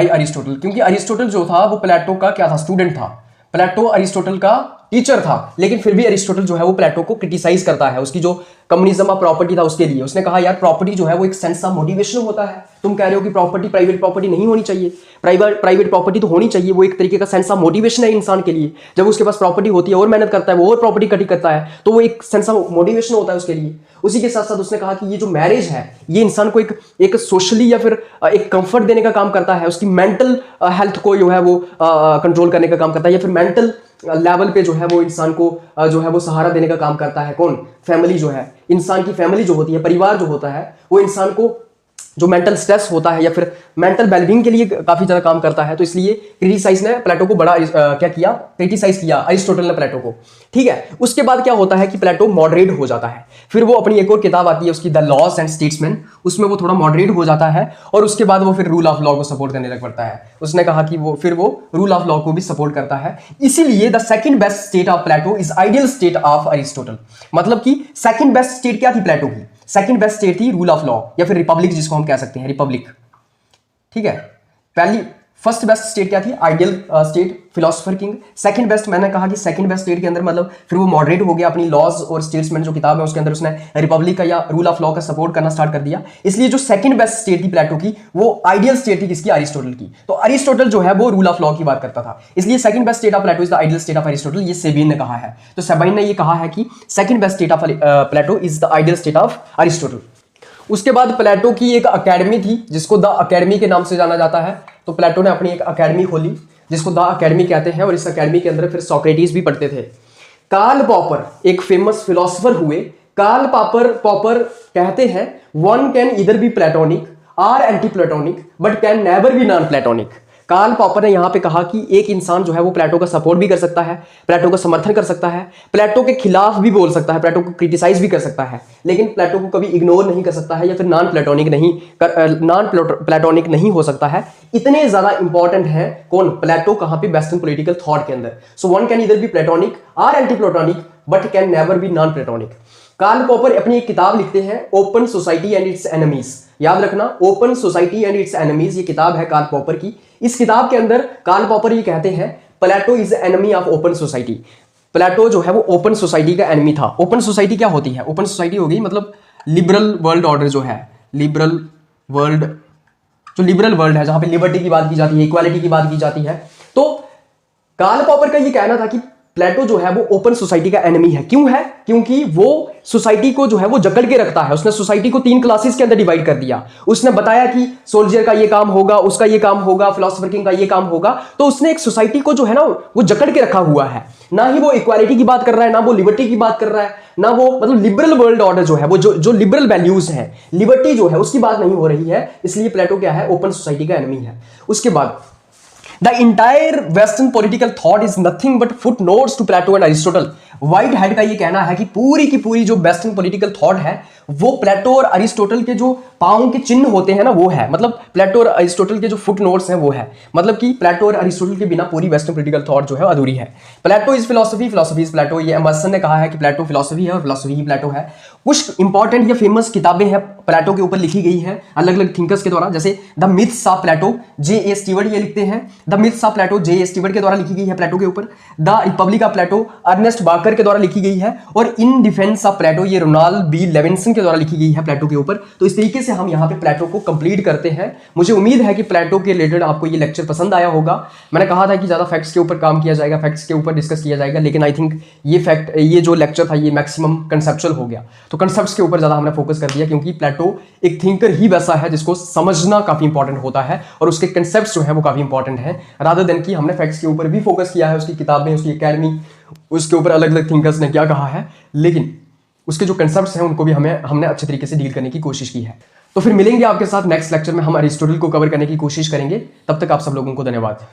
अरिस्टोटल, क्योंकि अरिस्टोटल जो था वो प्लेटो का क्या था? स्टूडेंट था। प्लेटो अरिस्टोटल का टीचर था, लेकिन फिर भी अरिस्टोटल जो है वो प्लेटो को क्रिटिसाइज करता है उसकी जो कम्युनिज्म ऑफ प्रॉपर्टी था उसके लिए। उसने कहा यार प्रॉपर्टी जो है वो एक सेंस ऑफ मोटिवेशन होता है, तुम कह रहे हो कि प्रॉपर्टी प्राइवेट प्रॉपर्टी नहीं होनी चाहिए, प्राइवेट प्रॉपर्टी तो होनी चाहिए, वो एक तरीके का सेंस ऑफ मोटिवेशन है इंसान के लिए। जब उसके पास प्रॉपर्टी होती है और मेहनत करता है, वो और प्रॉपर्टी इकट्ठी करता है, तो वो एक सेंस ऑफ मोटिवेशन होता है उसके लिए। उसी के साथ साथ उसने कहा कि ये जो मैरिज है ये इंसान को एक सोशली या फिर एक कंफर्ट देने का काम करता है, उसकी मेंटल हेल्थ को जो है वो कंट्रोल करने का काम करता है, या फिर मेंटल लेवल पे जो है वो इंसान को जो है वो सहारा देने का काम करता है। कौन? फैमिली जो है, इंसान की फैमिली जो होती है, परिवार जो होता है, वो इंसान को जो मेंटल स्ट्रेस होता है या फिर मेंटल वेलबींग के लिए काफी ज्यादा काम करता है। तो इसलिए क्रिटिसाइज ने प्लेटो को बड़ा क्या किया, क्रिटिसाइज किया अरिस्टोटल ने प्लेटो को। ठीक है, उसके बाद क्या होता है कि प्लेटो मॉडरेट हो जाता है। फिर वो अपनी एक और किताब आती है उसकी, द लॉज एंड स्टेट्समैन, उसमें वो थोड़ा मॉडरेट हो जाता है और उसके बाद वो फिर रूल ऑफ लॉ को सपोर्ट करने लग पड़ता है। उसने कहा कि वो रूल ऑफ लॉ को भी सपोर्ट करता है। इसीलिए the second best state of Plato is ideal state of Aristotle. मतलब कि सेकंड बेस्ट स्टेट क्या थी प्लेटो की? सेकंड बेस्ट स्टेट थी रूल ऑफ लॉ या फिर रिपब्लिक, जिसको हम कह सकते हैं रिपब्लिक। ठीक है, पहली फर्स्ट बेस्ट स्टेट क्या थी? Ideal state, philosopher king. Second best, मैंने कहा कि सेकंड बेस्ट स्टेट के अंदर मतलब फिर वो मॉडरेट हो गया, अपनी लॉज और स्टेट्समैन जो किताब है उसके अंदर उसने रिपब्लिक का या रूल ऑफ लॉ का सपोर्ट करना स्टार्ट कर दिया। इसलिए जो सेकंड बेस्ट स्टेट थी प्लेटो की, वो आइडियल स्टेट थी किसकी? अरिस्टोटल की। तो अरिस्टोटल जो है वो रूल ऑफ लॉ की बात करता था, इसलिए second best state of Plato is the ideal state of Aristotle. ये सेबिन ने कहा है। तो सेबिन ने ये कहा है कि second best state of Plato is the ideal state of Aristotle. उसके बाद प्लेटो की एक अकेडमी थी जिसको द अकेडमी के नाम से जाना जाता है। तो प्लेटो ने अपनी एक अकेडमी खोली जिसको द अकेडमी कहते हैं, और इस अकेडमी के अंदर फिर सोक्रेटिस भी पढ़ते थे। कार्ल पॉपर एक फेमस फिलोसोफर हुए। कार्ल पॉपर कहते हैं one can either be Platonic और anti Platonic but can never be non Platonic. Karl Popper ने यहां पे कहा कि एक इंसान जो है वो प्लेटो का सपोर्ट भी कर सकता है, प्लेटो का समर्थन कर सकता है, प्लेटो के खिलाफ भी बोल सकता है, प्लेटो को क्रिटिसाइज भी कर सकता है, लेकिन प्लेटो को कभी इग्नोर नहीं कर सकता है या फिर नॉन प्लेटोनिक नहीं हो सकता है। इतने ज्यादा इंपॉर्टेंट है कौन? प्लेटो कहां पे? वेस्टर्न पॉलिटिकल थॉट के अंदर। So one can either be Platonic और anti Platonic but can never be non Platonic. Karl Popper अपनी एक किताब लिखते हैं, open society and its enemies. याद रखना, open society and its enemies, ये किताब है कार्ल पॉपर की। इस किताब के अंदर कार्ल पॉपर ये कहते हैं Plato is enemy of open society. Plato जो है वो ओपन सोसाइटी का एनिमी था। ओपन सोसाइटी क्या होती है? ओपन सोसाइटी हो गई मतलब लिबरल वर्ल्ड ऑर्डर जो है, लिबरल वर्ल्ड है जहां पे लिबर्टी की बात की जाती है, इक्वालिटी की बात की जाती है। तो कार्ल पॉपर का ये कहना था कि प्लेटो जो है वो ओपन सोसाइटी का एनिमी है। क्यों है? क्योंकि वो सोसाइटी को जो है वो जकड़ के रखता है। उसने सोसाइटी को 3 क्लासेस के अंदर डिवाइड कर दिया। उसने बताया कि सोल्जर का ये काम होगा, उसका ये काम होगा, फिलोसोफर किंग का ये काम होगा। तो उसने एक सोसाइटी को जो है ना वो जकड़ के रखा हुआ है। ना ही वो इक्वालिटी की बात कर रहा है, ना वो लिबर्टी की बात कर रहा है, ना वो मतलब लिबरल वर्ल्ड ऑर्डर जो है वो जो लिबरल वैल्यूज है, लिबर्टी जो है उसकी बात नहीं हो रही है। इसलिए प्लेटो क्या है? ओपन सोसाइटी का एनिमी है। उसके बाद The entire Western political thought is nothing but footnotes to Plato and Aristotle. White head का ये कहना है कि पूरी की पूरी जो वेस्टर्न पॉलिटिकल थॉट है वो प्लेटो और अरिस्टोटल के जो पांव के चिन्ह होते हैं ना वो है। मतलब प्लेटो और अरिस्टोटल के जो फुट नोट्स हैं वो है। मतलब कि प्लेटो और अरिस्टोटल के बिना पूरी वेस्टर्न पॉलिटिकल थॉट जो है अधूरी है। प्लेटो इज फिलोसफी, फिलोसफी इज प्लेटो। ये एमर्सन ने कहा है कि प्लेटो फिलोसफी है और फिलोसफी ही प्लेटो है। कुछ इंपॉर्टेंट या फेमस किताबें हैं प्लेटो के ऊपर लिखी गई है अलग अलग थिंकर्स के द्वारा, जैसे the myths of Plato, J A. Stewart ये लिखते हैं। The myths of Plato J A. Stewart के द्वारा लिखी गई है प्लेटो के ऊपर। The Republic of Plato Ernest Barker के द्वारा लिखी गई है। और इन डिफेंस ऑफ प्लेटो ये रोनाल्ड बी लेविंसन के द्वारा लिखी गई है प्लेटो के ऊपर। तो इस तरीके से हम यहाँ पे प्लेटो को कंप्लीट करते हैं। मुझे उम्मीद है कि प्लेटो के रिलेटेड आपको ये लेक्चर पसंद आया होगा। मैंने कहा था कि ज्यादा फैक्ट्स के ऊपर काम किया जाएगा, फैक्ट्स के ऊपर डिस्कस किया जाएगा, लेकिन आई थिंक ये जो लेक्चर था ये मैक्सिमम कंसेप्चुअल हो गया। तो कंसेप्ट्स के ऊपर ज्यादा हमने फोकस कर दिया क्योंकि प्लेटो एक थिंकर ही वैसा है जिसको समझना काफी इंपॉर्टेंट होता है और उसके कंसेप्ट्स जो है वो काफी इंपॉर्टेंट है, रादर देन कि हमने फैक्ट्स के ऊपर भी फोकस किया है। उसकी किताबें, उसकी एकेडमी, उसके ऊपर अलग अलग थिंकर्स ने क्या कहा है, लेकिन उसके जो कंसेप्ट्स हैं उनको भी हमने अच्छे तरीके से डील करने की कोशिश की है। तो फिर मिलेंगे आपके साथ नेक्स्ट लेक्चर में, हम अरिस्टोटल को कवर करने की कोशिश करेंगे। तब तक आप सब लोगों को धन्यवाद।